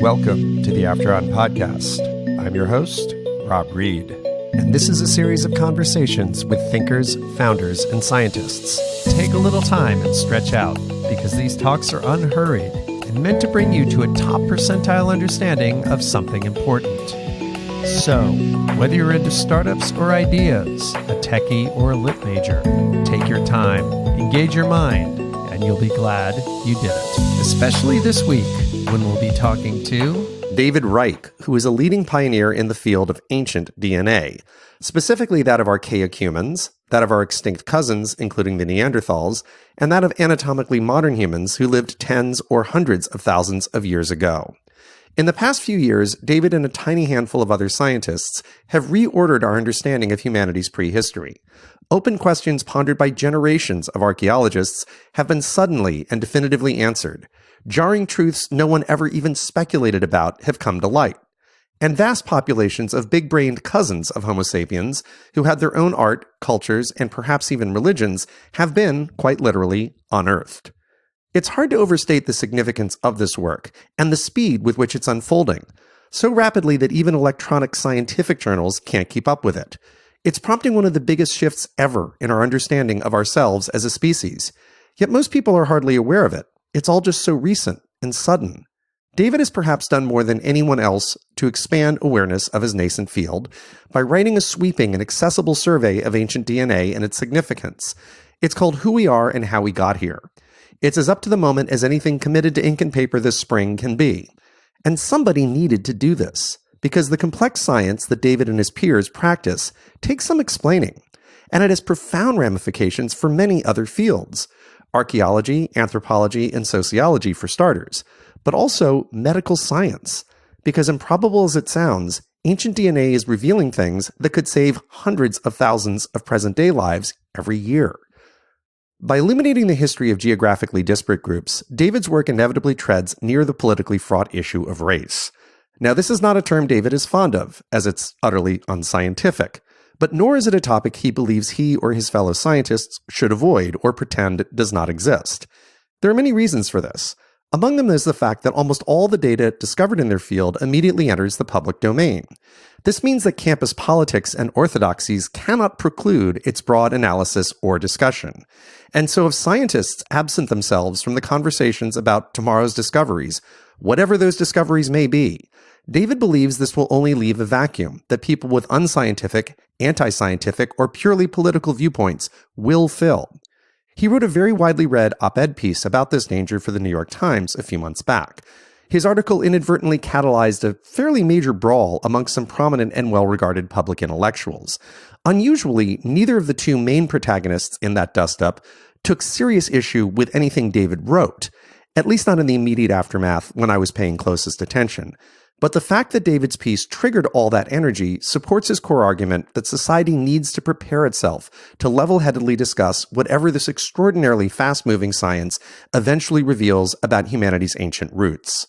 Welcome to the After On podcast. I'm your host, Rob Reed, and this is a series of conversations with thinkers, founders, and scientists. Take a little time and stretch out, because these talks are unhurried and meant to bring you to a top percentile understanding of something important. So, whether you're into startups or ideas, a techie or a lit major, take your time, engage your mind, and you'll be glad you did it. Especially this week, when we'll be talking to David Reich, who is a leading pioneer in the field of ancient DNA, specifically that of archaic humans, that of our extinct cousins, including the Neanderthals, and that of anatomically modern humans who lived tens or hundreds of thousands of years ago. In the past few years, David and a tiny handful of other scientists have reordered our understanding of humanity's prehistory. Open questions pondered by generations of archaeologists have been suddenly and definitively answered. Jarring truths no one ever even speculated about have come to light. And vast populations of big-brained cousins of Homo sapiens, who had their own art, cultures, and perhaps even religions, have been, quite literally, unearthed. It's hard to overstate the significance of this work and the speed with which it's unfolding, so rapidly that even electronic scientific journals can't keep up with it. It's prompting one of the biggest shifts ever in our understanding of ourselves as a species. Yet most people are hardly aware of it. It's all just so recent and sudden. David has perhaps done more than anyone else to expand awareness of his nascent field by writing a sweeping and accessible survey of ancient DNA and its significance. It's called Who We Are and How We Got Here. It's as up to the moment as anything committed to ink and paper this spring can be. And somebody needed to do this, because the complex science that David and his peers practice takes some explaining, and it has profound ramifications for many other fields. Archaeology, anthropology, and sociology for starters, but also medical science, because improbable as it sounds, ancient DNA is revealing things that could save hundreds of thousands of present-day lives every year. By illuminating the history of geographically disparate groups, David's work inevitably treads near the politically fraught issue of race. Now, this is not a term David is fond of, as it's utterly unscientific. But nor is it a topic he believes he or his fellow scientists should avoid or pretend does not exist. There are many reasons for this. Among them is the fact that almost all the data discovered in their field immediately enters the public domain. This means that campus politics and orthodoxies cannot preclude its broad analysis or discussion. And so if scientists absent themselves from the conversations about tomorrow's discoveries, whatever those discoveries may be, David believes this will only leave a vacuum that people with unscientific, anti-scientific, or purely political viewpoints will fill. He wrote a very widely read op-ed piece about this danger for the New York Times a few months back. His article inadvertently catalyzed a fairly major brawl amongst some prominent and well-regarded public intellectuals. Unusually, neither of the two main protagonists in that dust-up took serious issue with anything David wrote, at least not in the immediate aftermath when I was paying closest attention. But the fact that David's piece triggered all that energy supports his core argument that society needs to prepare itself to level-headedly discuss whatever this extraordinarily fast-moving science eventually reveals about humanity's ancient roots.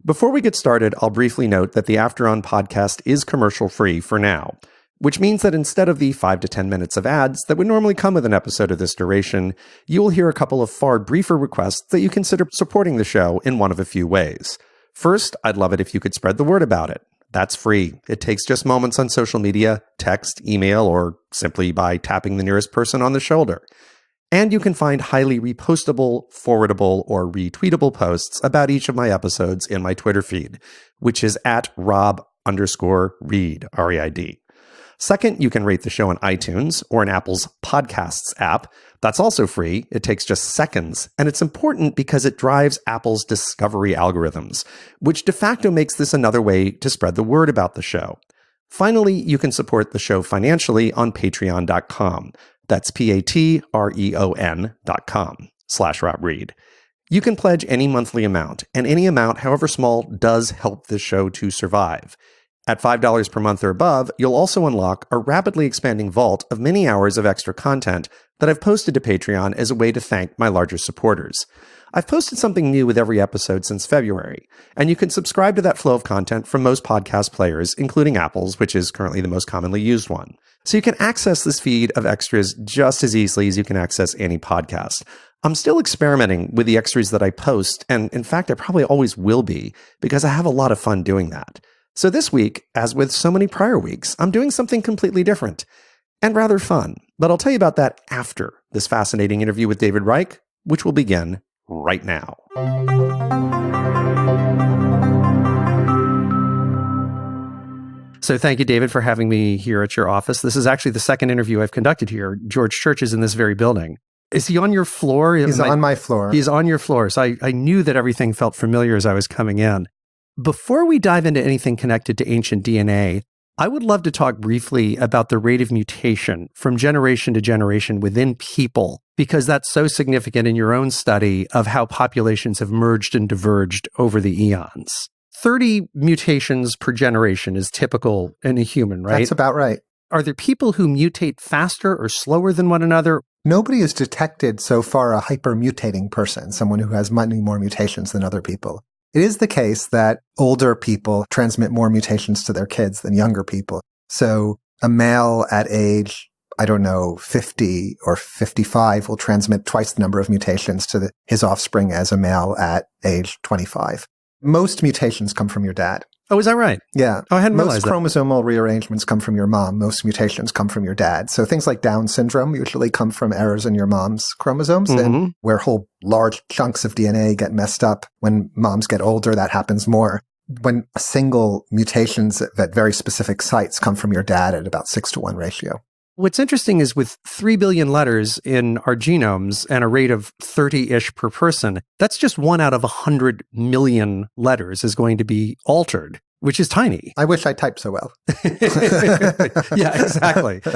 Before we get started, I'll briefly note that the After On podcast is commercial-free for now, which means that instead of the 5 to 10 minutes of ads that would normally come with an episode of this duration, you will hear a couple of far briefer requests that you consider supporting the show in one of a few ways. First, I'd love it if you could spread the word about it. That's free. It takes just moments on social media, text, email, or simply by tapping the nearest person on the shoulder. And you can find highly repostable, forwardable, or retweetable posts about each of my episodes in my Twitter feed, which is at Rob_Reed, R-E-I-D. Second, you can rate the show on iTunes or in Apple's Podcasts app. That's also free. It takes just seconds, and it's important because it drives Apple's discovery algorithms, which de facto makes this another way to spread the word about the show. Finally, you can support the show financially on patreon.com. That's patreon.com/RobReed. You can pledge any monthly amount, and any amount, however small, does help this show to survive. At $5 per month or above, you'll also unlock a rapidly expanding vault of many hours of extra content that I've posted to Patreon as a way to thank my larger supporters. I've posted something new with every episode since February, and you can subscribe to that flow of content from most podcast players, including Apple's, which is currently the most commonly used one. So you can access this feed of extras just as easily as you can access any podcast. I'm still experimenting with the extras that I post, and in fact, I probably always will be, because I have a lot of fun doing that. So this week, as with so many prior weeks, I'm doing something completely different and rather fun. But I'll tell you about that after this fascinating interview with David Reich, which will begin right now. So thank you, David, for having me here at your office. This is actually the second interview I've conducted here. George Church is in this very building. Is he on your floor? He's on my floor. He's on your floor. So I knew that everything felt familiar as I was coming in. Before we dive into anything connected to ancient DNA, I would love to talk briefly about the rate of mutation from generation to generation within people, because that's so significant in your own study of how populations have merged and diverged over the eons. 30 mutations per generation is typical in a human, right? That's about right. Are there people who mutate faster or slower than one another? Nobody has detected so far a hypermutating person, someone who has many more mutations than other people. It is the case that older people transmit more mutations to their kids than younger people. So a male at age, 50 or 55 will transmit twice the number of mutations to his offspring as a male at age 25. Most mutations come from your dad. Oh, is that right? Yeah. Oh, I hadn't realized that. Most chromosomal rearrangements come from your mom. Most mutations come from your dad. So things like Down syndrome usually come from errors in your mom's chromosomes, and where whole large chunks of DNA get messed up when moms get older, that happens more. When single mutations at very specific sites come from your dad at about 6-to-1 ratio. What's interesting is with 3 billion letters in our genomes and a rate of 30-ish per person, that's just 1 out of 100 million letters is going to be altered, which is tiny. I wish I typed so well. Yeah,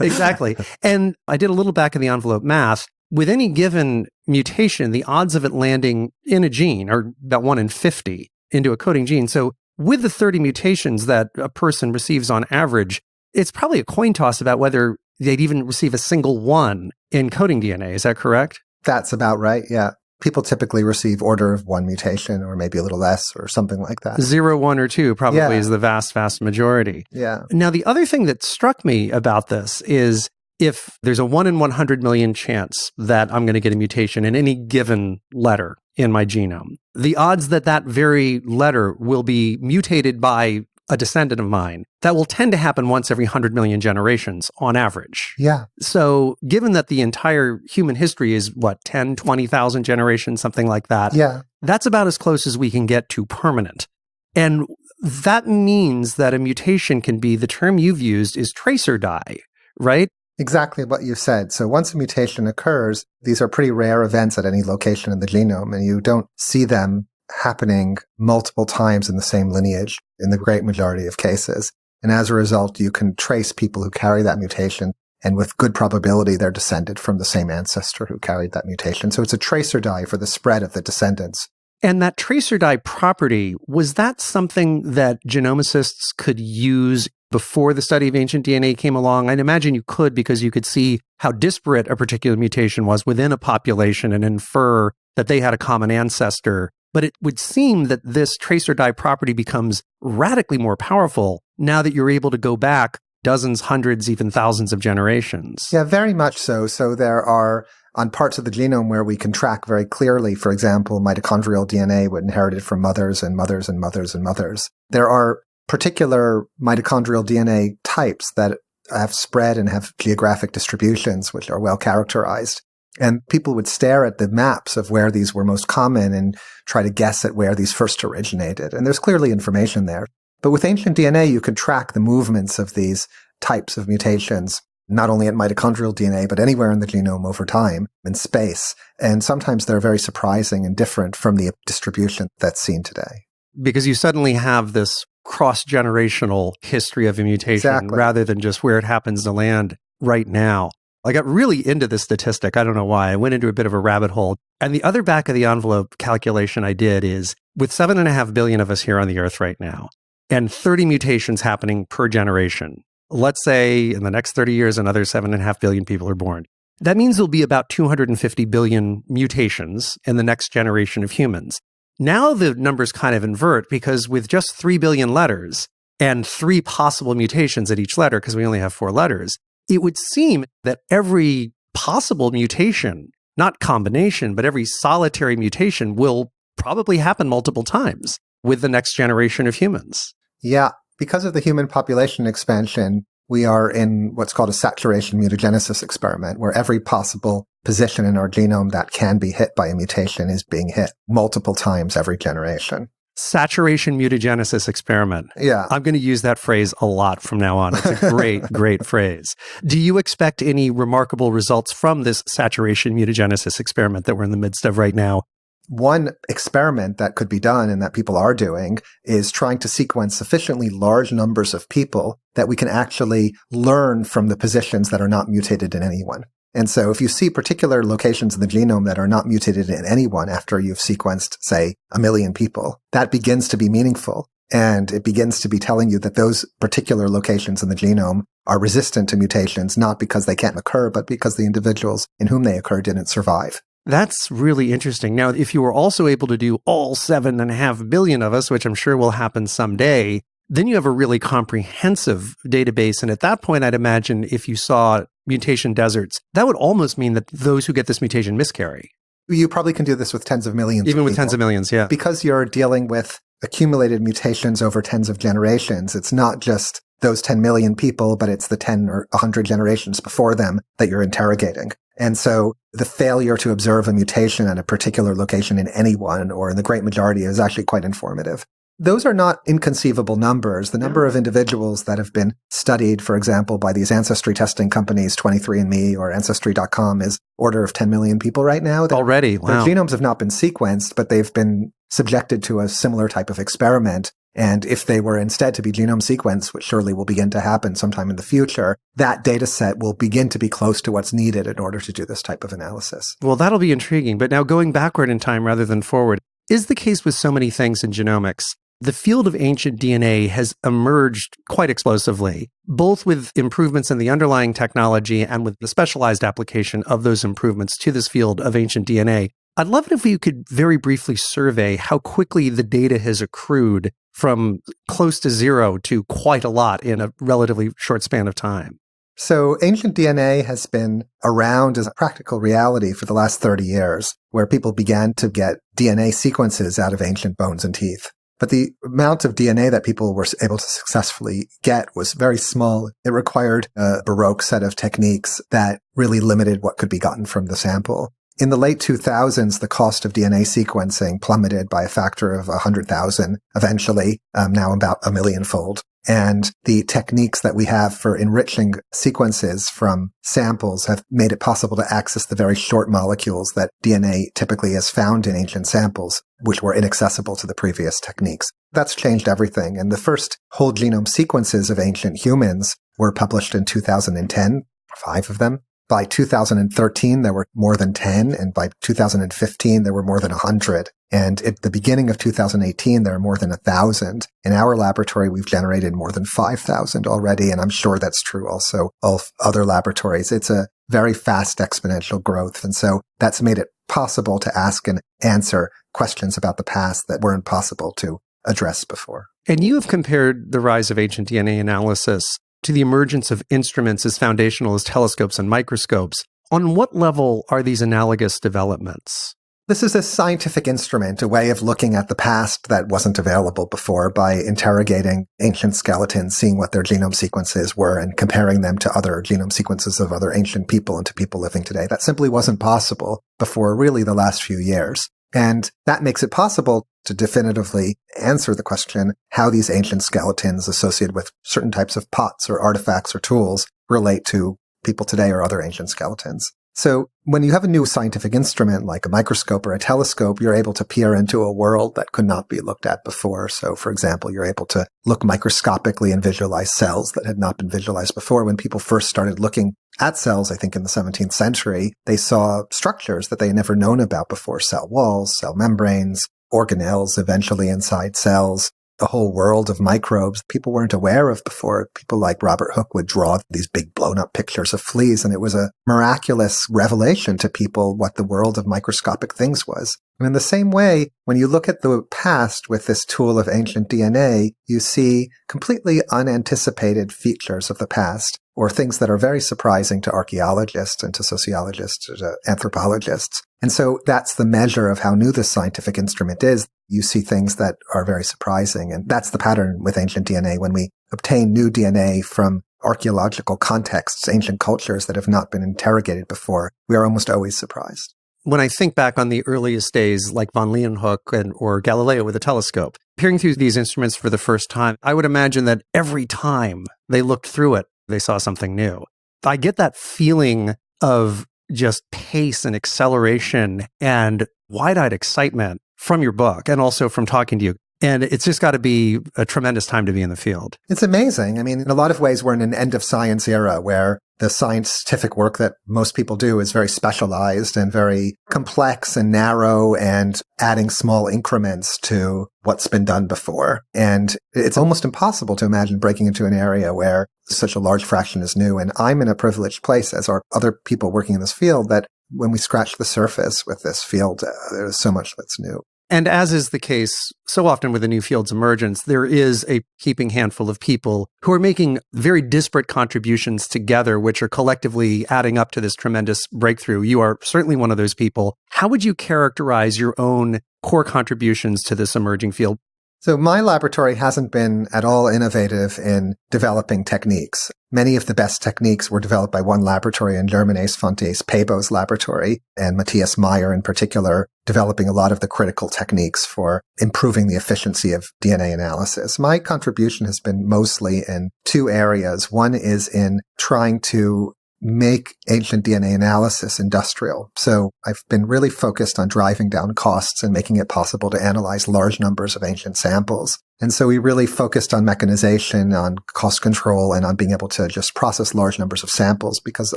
exactly. And I did a little back of the envelope math. With any given mutation, the odds of it landing in a gene are about 1 in 50 into a coding gene. So with the 30 mutations that a person receives on average, it's probably a coin toss about whether they'd even receive a single one in coding DNA. Is that correct? That's about right, yeah. People typically receive order of 1 mutation or maybe a little less or something like that. 0, 1, or 2 probably is the vast majority. Yeah. Now, the other thing that struck me about this is if there's a 1 in 100 million chance that I'm going to get a mutation in any given letter in my genome, the odds that that very letter will be mutated by a descendant of mine, that will tend to happen once every 100 million generations on average. Yeah. So given that the entire human history is, 10, 20,000 generations, something like that, that's about as close as we can get to permanent. And that means that a mutation can be, the term you've used is trace or die, right? Exactly what you said. So once a mutation occurs, these are pretty rare events at any location in the genome, and you don't see them happening multiple times in the same lineage in the great majority of cases. And as a result, you can trace people who carry that mutation, and with good probability, they're descended from the same ancestor who carried that mutation. So it's a trace or die for the spread of the descendants. And that trace or die property, was that something that genomicists could use before the study of ancient DNA came along? I'd imagine you could, because you could see how disparate a particular mutation was within a population and infer that they had a common ancestor. But it would seem that this trace or die property becomes radically more powerful now that you're able to go back dozens, hundreds, even thousands of generations. Yeah, very much so. So there are, on parts of the genome where we can track very clearly, for example, mitochondrial DNA inherited from mothers and mothers and mothers and mothers. There are particular mitochondrial DNA types that have spread and have geographic distributions which are well characterized. And people would stare at the maps of where these were most common and try to guess at where these first originated. And there's clearly information there. But with ancient DNA, you could track the movements of these types of mutations, not only at mitochondrial DNA, but anywhere in the genome over time, in space. And sometimes they're very surprising and different from the distribution that's seen today. Because you suddenly have this cross-generational history of a mutation rather than just where it happens to land right now. I got really into this statistic. I don't know why. I went into a bit of a rabbit hole. And the other back of the envelope calculation I did is with 7.5 billion of us here on the Earth right now, and 30 mutations happening per generation, let's say in the next 30 years, another 7.5 billion people are born. That means there'll be about 250 billion mutations in the next generation of humans. Now the numbers kind of invert because with just 3 billion letters and 3 possible mutations at each letter, because we only have 4 letters, it would seem that every possible mutation, not combination, but every solitary mutation will probably happen multiple times with the next generation of humans. Yeah, because of the human population expansion, we are in what's called a saturation mutagenesis experiment, where every possible position in our genome that can be hit by a mutation is being hit multiple times every generation. Saturation mutagenesis experiment. Yeah. I'm going to use that phrase a lot from now on. It's a great, great phrase. Do you expect any remarkable results from this saturation mutagenesis experiment that we're in the midst of right now? One experiment that could be done and that people are doing is trying to sequence sufficiently large numbers of people that we can actually learn from the positions that are not mutated in anyone. And so if you see particular locations in the genome that are not mutated in anyone after you've sequenced, say, 1 million people, that begins to be meaningful. And it begins to be telling you that those particular locations in the genome are resistant to mutations, not because they can't occur, but because the individuals in whom they occur didn't survive. That's really interesting. Now, if you were also able to do all 7.5 billion of us, which I'm sure will happen someday, then you have a really comprehensive database. And at that point, I'd imagine if you saw mutation deserts, that would almost mean that those who get this mutation miscarry. You probably can do this with tens of millions. Even with tens of millions, yeah. Because you're dealing with accumulated mutations over tens of generations. It's not just those 10 million people, but it's the 10 or 100 generations before them that you're interrogating. And so the failure to observe a mutation at a particular location in anyone, or in the great majority, is actually quite informative. Those are not inconceivable numbers. The number of individuals that have been studied, for example, by these ancestry testing companies, 23andMe or Ancestry.com, is order of 10 million people right now. Already, wow. Their genomes have not been sequenced, but they've been subjected to a similar type of experiment. And if they were instead to be genome sequenced, which surely will begin to happen sometime in the future, that data set will begin to be close to what's needed in order to do this type of analysis. Well, that'll be intriguing. But now going backward in time rather than forward is the case with so many things in genomics. The field of ancient DNA has emerged quite explosively, both with improvements in the underlying technology and with the specialized application of those improvements to this field of ancient DNA. I'd love it if you could very briefly survey how quickly the data has accrued from close to zero to quite a lot in a relatively short span of time. So ancient DNA has been around as a practical reality for the last 30 years, where people began to get DNA sequences out of ancient bones and teeth. But the amount of DNA that people were able to successfully get was very small. It required a Baroque set of techniques that really limited what could be gotten from the sample. In the late 2000s, the cost of DNA sequencing plummeted by a factor of 100,000, eventually, now about 1 millionfold. And the techniques that we have for enriching sequences from samples have made it possible to access the very short molecules that DNA typically is found in ancient samples, which were inaccessible to the previous techniques. That's changed everything. And the first whole genome sequences of ancient humans were published in 2010, 5 of them. By 2013, there were more than 10, and by 2015, there were more than 100. And at the beginning of 2018, there are more than 1,000. In our laboratory, we've generated more than 5,000 already, and I'm sure that's true also of other laboratories. It's a very fast exponential growth, and so that's made it possible to ask and answer questions about the past that weren't possible to address before. And you have compared the rise of ancient DNA analysis to the emergence of instruments as foundational as telescopes and microscopes. On what level are these analogous developments? This is a scientific instrument, a way of looking at the past that wasn't available before by interrogating ancient skeletons, seeing what their genome sequences were, and comparing them to other genome sequences of other ancient people and to people living today. That simply wasn't possible before really the last few years. And that makes it possible to definitively answer the question how these ancient skeletons associated with certain types of pots or artifacts or tools relate to people today or other ancient skeletons. So when you have a new scientific instrument like a microscope or a telescope, you're able to peer into a world that could not be looked at before. So for example, you're able to look microscopically and visualize cells that had not been visualized before. When people first started looking at cells, I think in the 17th century, they saw structures that they had never known about before: cell walls, cell membranes, organelles eventually inside cells. a whole world of microbes people weren't aware of before. People like Robert Hooke would draw these big blown up pictures of fleas, and it was a miraculous revelation to people what the world of microscopic things was. And in the same way, when you look at the past with this tool of ancient DNA, you see completely unanticipated features of the past, or things that are very surprising to archaeologists and to sociologists, to anthropologists. And so that's the measure of how new this scientific instrument is. You see things that are very surprising. And that's the pattern with ancient DNA. When we obtain new DNA from archaeological contexts, ancient cultures that have not been interrogated before, we are almost always surprised. When I think back on the earliest days, like von Leeuwenhoek or Galileo with a telescope, peering through these instruments for the first time, I would imagine that every time they looked through it, they saw something new. I get that feeling of just pace and acceleration and wide-eyed excitement from your book and also from talking to you. And it's just got to be a tremendous time to be in the field. It's amazing. I mean, in a lot of ways, we're in an end of science era where the scientific work that most people do is very specialized and very complex and narrow and adding small increments to what's been done before. And it's almost impossible to imagine breaking into an area where such a large fraction is new. And I'm in a privileged place, as are other people working in this field, that when we scratch the surface with this field, there's so much that's new. And as is the case so often with the new field's emergence, there is a heaping handful of people who are making very disparate contributions together, which are collectively adding up to this tremendous breakthrough. You are certainly one of those people. How would you characterize your own core contributions to this emerging field? So my laboratory hasn't been at all innovative in developing techniques. Many of the best techniques were developed by one laboratory in Germany, Fontes Pebo's laboratory, and Matthias Meyer in particular, developing a lot of the critical techniques for improving the efficiency of DNA analysis. My contribution has been mostly in two areas. One is in trying to make ancient DNA analysis industrial. So I've been really focused on driving down costs and making it possible to analyze large numbers of ancient samples. And so we really focused on mechanization, on cost control, and on being able to just process large numbers of samples, because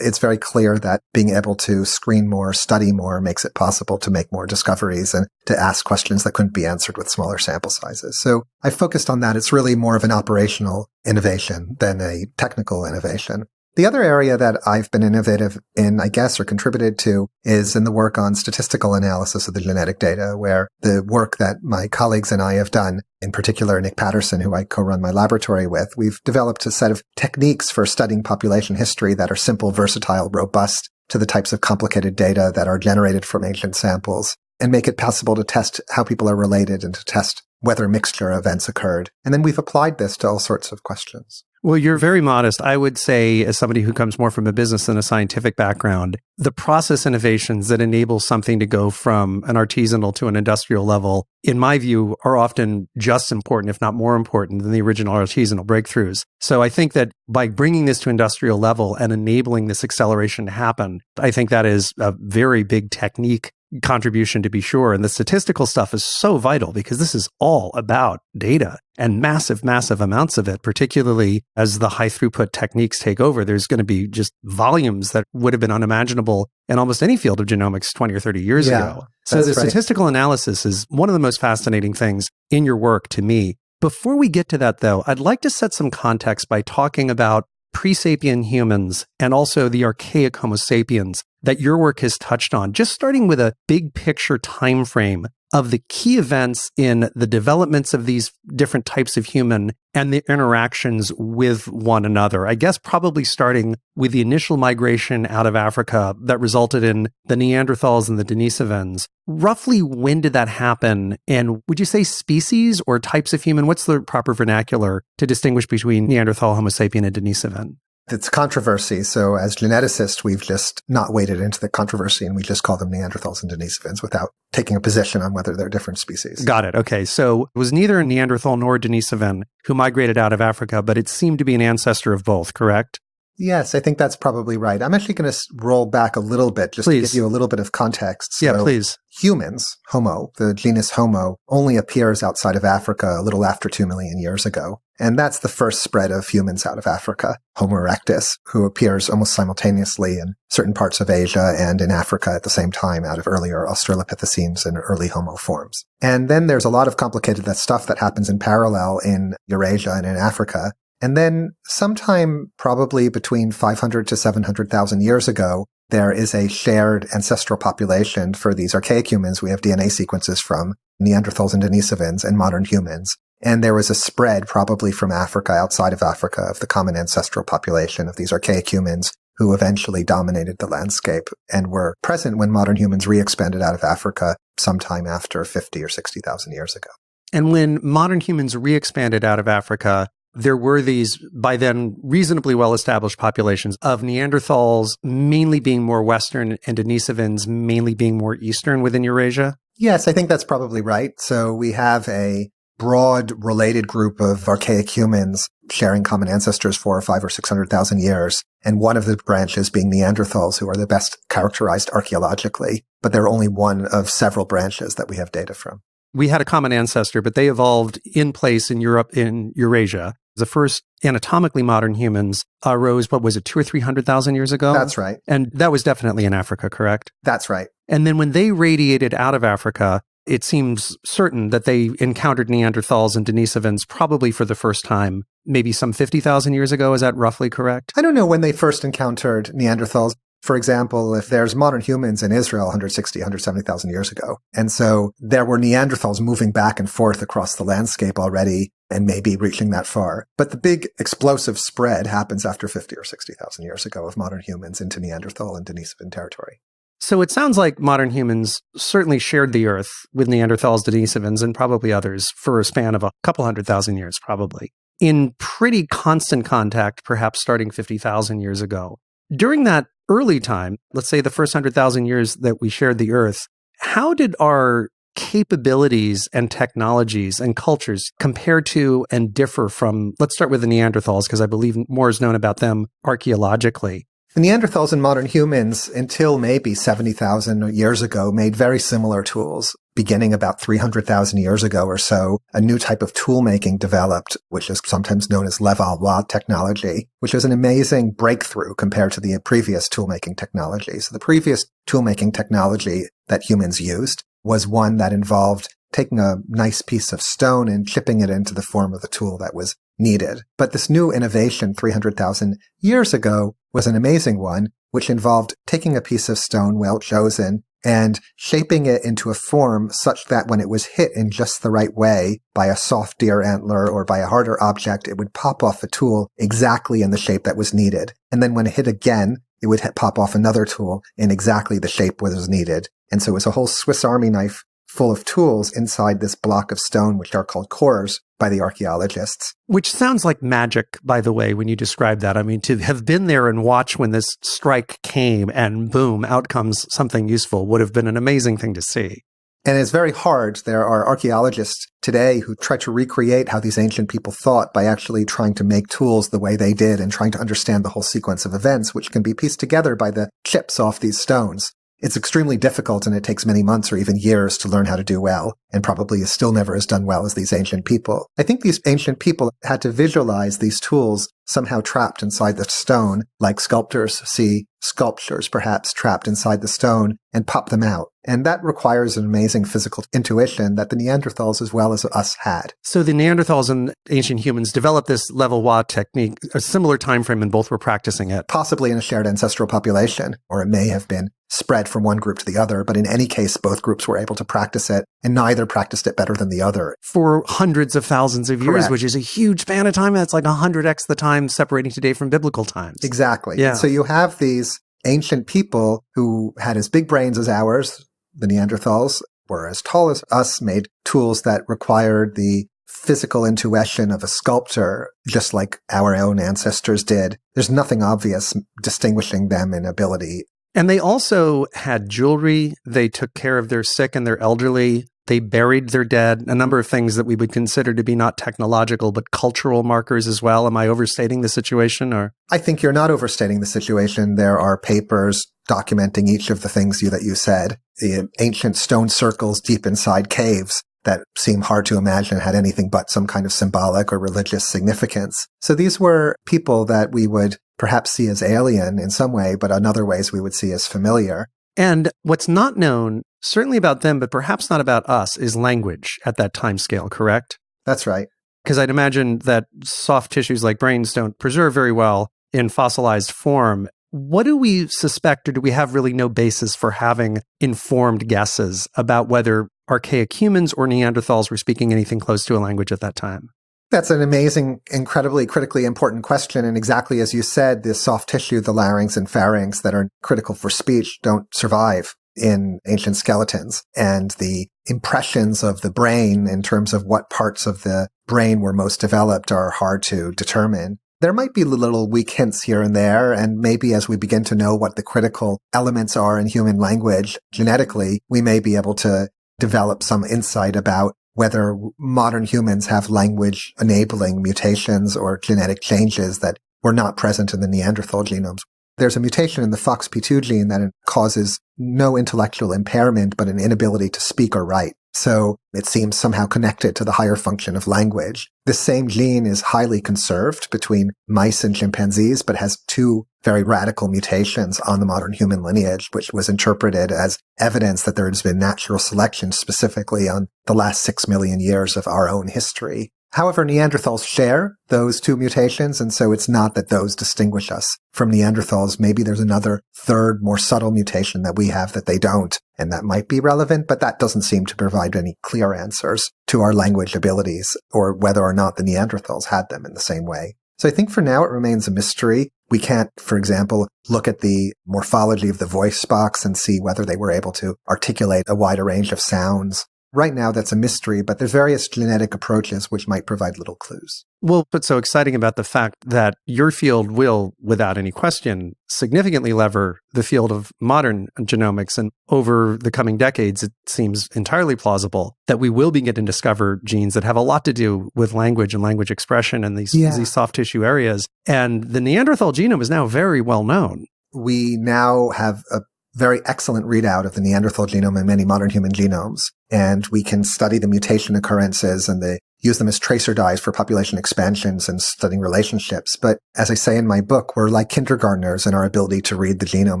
it's very clear that being able to screen more, study more, makes it possible to make more discoveries and to ask questions that couldn't be answered with smaller sample sizes. So I focused on that. It's really more of an operational innovation than a technical innovation. The other area that I've been innovative in, I guess, or contributed to, is in the work on statistical analysis of the genetic data, where the work that my colleagues and I have done, in particular Nick Patterson, who I co-run my laboratory with, we've developed a set of techniques for studying population history that are simple, versatile, robust to the types of complicated data that are generated from ancient samples, and make it possible to test how people are related and to test whether mixture events occurred. And then we've applied this to all sorts of questions. Well, you're very modest. I would say, as somebody who comes more from a business than a scientific background, the process innovations that enable something to go from an artisanal to an industrial level, in my view, are often just important, if not more important, than the original artisanal breakthroughs. So I think that by bringing this to industrial level and enabling this acceleration to happen, I think that is a very big technique contribution, to be sure. And the statistical stuff is so vital because this is all about data and massive, massive amounts of it, particularly as the high throughput techniques take over. There's going to be just volumes that would have been unimaginable in almost any field of genomics 20 or 30 years ago. So the statistical analysis is one of the most fascinating things in your work to me. Before we get to that, though, I'd like to set some context by talking about pre-sapien humans and also the archaic Homo sapiens that your work has touched on, just starting with a big picture time frame of the key events in the developments of these different types of human and the interactions with one another. I guess probably starting with the initial migration out of Africa that resulted in the Neanderthals and the Denisovans. Roughly when did that happen? And would you say species or types of human? What's the proper vernacular to distinguish between Neanderthal, Homo sapien, and Denisovan? It's controversy. So as geneticists, we've just not waded into the controversy and we just call them Neanderthals and Denisovans without taking a position on whether they're different species. Got it. Okay. So it was neither a Neanderthal nor a Denisovan who migrated out of Africa, but it seemed to be an ancestor of both, correct? Yes, I think that's probably right. I'm actually going to roll back a little bit just to give you a little bit of context. Yeah, please. Humans, Homo, the genus Homo, only appears outside of Africa a little after 2 million years ago. And that's the first spread of humans out of Africa, Homo erectus, who appears almost simultaneously in certain parts of Asia and in Africa at the same time out of earlier Australopithecines and early Homo forms. And then there's a lot of complicated stuff that happens in parallel in Eurasia and in Africa. And then sometime probably between 500 to 700,000 years ago, there is a shared ancestral population for these archaic humans we have DNA sequences from, Neanderthals and Denisovans, and modern humans. And there was a spread probably from Africa, outside of Africa, of the common ancestral population of these archaic humans who eventually dominated the landscape and were present when modern humans re-expanded out of Africa sometime after 50 or 60,000 years ago. And when modern humans re-expanded out of Africa, there were these, by then, reasonably well-established populations of Neanderthals mainly being more Western and Denisovans mainly being more Eastern within Eurasia? Yes, I think that's probably right. So we have a broad related group of archaic humans sharing common ancestors for 500 or 600,000 years. And one of the branches being Neanderthals, who are the best characterized archaeologically. But they're only one of several branches that we have data from. We had a common ancestor, but they evolved in place in Europe, in Eurasia. The first anatomically modern humans arose, 200,000 or 300,000 years ago? That's right. And that was definitely in Africa, correct? That's right. And then when they radiated out of Africa, it seems certain that they encountered Neanderthals and Denisovans probably for the first time, maybe some 50,000 years ago. Is that roughly correct? I don't know when they first encountered Neanderthals. For example, if there's modern humans in Israel 160, 170,000 years ago, and so there were Neanderthals moving back and forth across the landscape already and maybe reaching that far. But the big explosive spread happens after 50 or 60,000 years ago of modern humans into Neanderthal and Denisovan territory. So it sounds like modern humans certainly shared the Earth with Neanderthals, Denisovans, and probably others for a span of a couple 100,000 years, probably, in pretty constant contact, perhaps starting 50,000 years ago. During that early time, let's say the first 100,000 years that we shared the Earth, how did our capabilities and technologies and cultures compare to and differ from, let's start with the Neanderthals, because I believe more is known about them archaeologically. The Neanderthals and modern humans, until maybe 70,000 years ago, made very similar tools. Beginning about 300,000 years ago or so, a new type of tool making developed, which is sometimes known as Levallois technology, which was an amazing breakthrough compared to the previous tool making technology. So the previous tool making technology that humans used was one that involved taking a nice piece of stone and chipping it into the form of the tool that was needed. But this new innovation 300,000 years ago was an amazing one, which involved taking a piece of stone well chosen and shaping it into a form such that when it was hit in just the right way by a soft deer antler or by a harder object, it would pop off a tool exactly in the shape that was needed. And then when it hit again, it would pop off another tool in exactly the shape that was needed. And so it was a whole Swiss Army knife full of tools inside this block of stone, which are called cores by the archaeologists. Which sounds like magic, by the way, when you describe that. I mean, to have been there and watch when this strike came and boom, out comes something useful would have been an amazing thing to see. And it's very hard. There are archaeologists today who try to recreate how these ancient people thought by actually trying to make tools the way they did and trying to understand the whole sequence of events, which can be pieced together by the chips off these stones. It's extremely difficult, and it takes many months or even years to learn how to do well, and probably is still never as done well as these ancient people. I think these ancient people had to visualize these tools somehow trapped inside the stone, like sculptors see sculptures perhaps trapped inside the stone, and pop them out. And that requires an amazing physical intuition that the Neanderthals as well as us had. So the Neanderthals and ancient humans developed this Levallois technique, a similar time frame, and both were practicing it. Possibly in a shared ancestral population, or it may have been spread from one group to the other, but in any case, both groups were able to practice it, and neither practiced it better than the other. For hundreds of thousands of years, Correct. Which is a huge span of time. That's like 100x the time separating today from biblical times. Exactly. Yeah. So you have these ancient people who had as big brains as ours. The Neanderthals were as tall as us, made tools that required the physical intuition of a sculptor, just like our own ancestors did. There's nothing obvious distinguishing them in ability. And they also had jewelry. They took care of their sick and their elderly. They buried their dead, a number of things that we would consider to be not technological, but cultural markers as well. Am I overstating the situation? Or I think you're not overstating the situation. There are papers documenting each of the things that you said. The ancient stone circles deep inside caves that seem hard to imagine had anything but some kind of symbolic or religious significance. So these were people that we would perhaps see as alien in some way, but in other ways we would see as familiar. And what's not known, certainly about them, but perhaps not about us, is language at that time scale, correct? That's right. Because I'd imagine that soft tissues like brains don't preserve very well in fossilized form. What do we suspect, or do we have really no basis for having informed guesses about whether archaic humans or Neanderthals were speaking anything close to a language at that time? That's an amazing, incredibly critically important question. And exactly as you said, the soft tissue, the larynx and pharynx that are critical for speech don't survive in ancient skeletons. And the impressions of the brain in terms of what parts of the brain were most developed are hard to determine. There might be little weak hints here and there, and maybe as we begin to know what the critical elements are in human language genetically, we may be able to develop some insight about whether modern humans have language-enabling mutations or genetic changes that were not present in the Neanderthal genomes. There's a mutation in the FOXP2 gene that causes no intellectual impairment, but an inability to speak or write. So it seems somehow connected to the higher function of language. This same gene is highly conserved between mice and chimpanzees, but has two very radical mutations on the modern human lineage, which was interpreted as evidence that there has been natural selection specifically on the last 6 million years of our own history. However, Neanderthals share those two mutations, and so it's not that those distinguish us from Neanderthals. Maybe there's another third, more subtle mutation that we have that they don't, and that might be relevant, but that doesn't seem to provide any clear answers to our language abilities or whether or not the Neanderthals had them in the same way. So I think for now it remains a mystery. We can't, for example, look at the morphology of the voice box and see whether they were able to articulate a wider range of sounds. Right now, that's a mystery, but there's various genetic approaches which might provide little clues. Well, what's so exciting about the fact that your field will, without any question, significantly lever the field of modern genomics. And over the coming decades, it seems entirely plausible that we will begin to discover genes that have a lot to do with language and language expression in these soft tissue areas. And the Neanderthal genome is now very well known. We now have a very excellent readout of the Neanderthal genome and many modern human genomes. And we can study the mutation occurrences and use them as tracer dyes for population expansions and studying relationships. But as I say in my book, we're like kindergartners in our ability to read the genome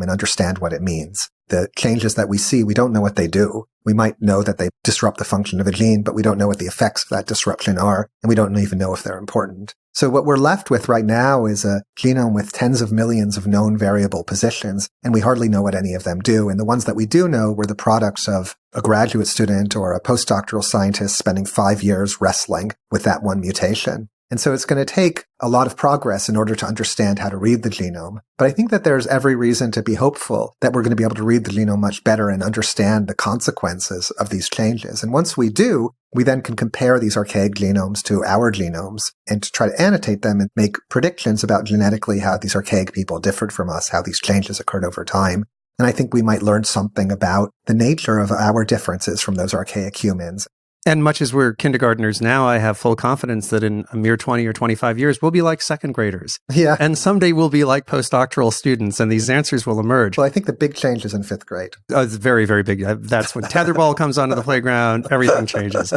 and understand what it means. The changes that we see, we don't know what they do. We might know that they disrupt the function of a gene, but we don't know what the effects of that disruption are, and we don't even know if they're important. So what we're left with right now is a genome with tens of millions of known variable positions, and we hardly know what any of them do. And the ones that we do know were the products of a graduate student or a postdoctoral scientist spending 5 years wrestling with that one mutation. And so it's going to take a lot of progress in order to understand how to read the genome. But I think that there's every reason to be hopeful that we're going to be able to read the genome much better and understand the consequences of these changes. And once we do, we then can compare these archaic genomes to our genomes and to try to annotate them and make predictions about genetically how these archaic people differed from us, how these changes occurred over time. And I think we might learn something about the nature of our differences from those archaic humans. And much as we're kindergartners now, I have full confidence that in a mere 20 or 25 years, we'll be like second graders. Yeah. And someday we'll be like postdoctoral students, and these answers will emerge. Well, I think the big change is in 5th grade. It's very, very big. That's when tetherball comes onto the playground, everything changes.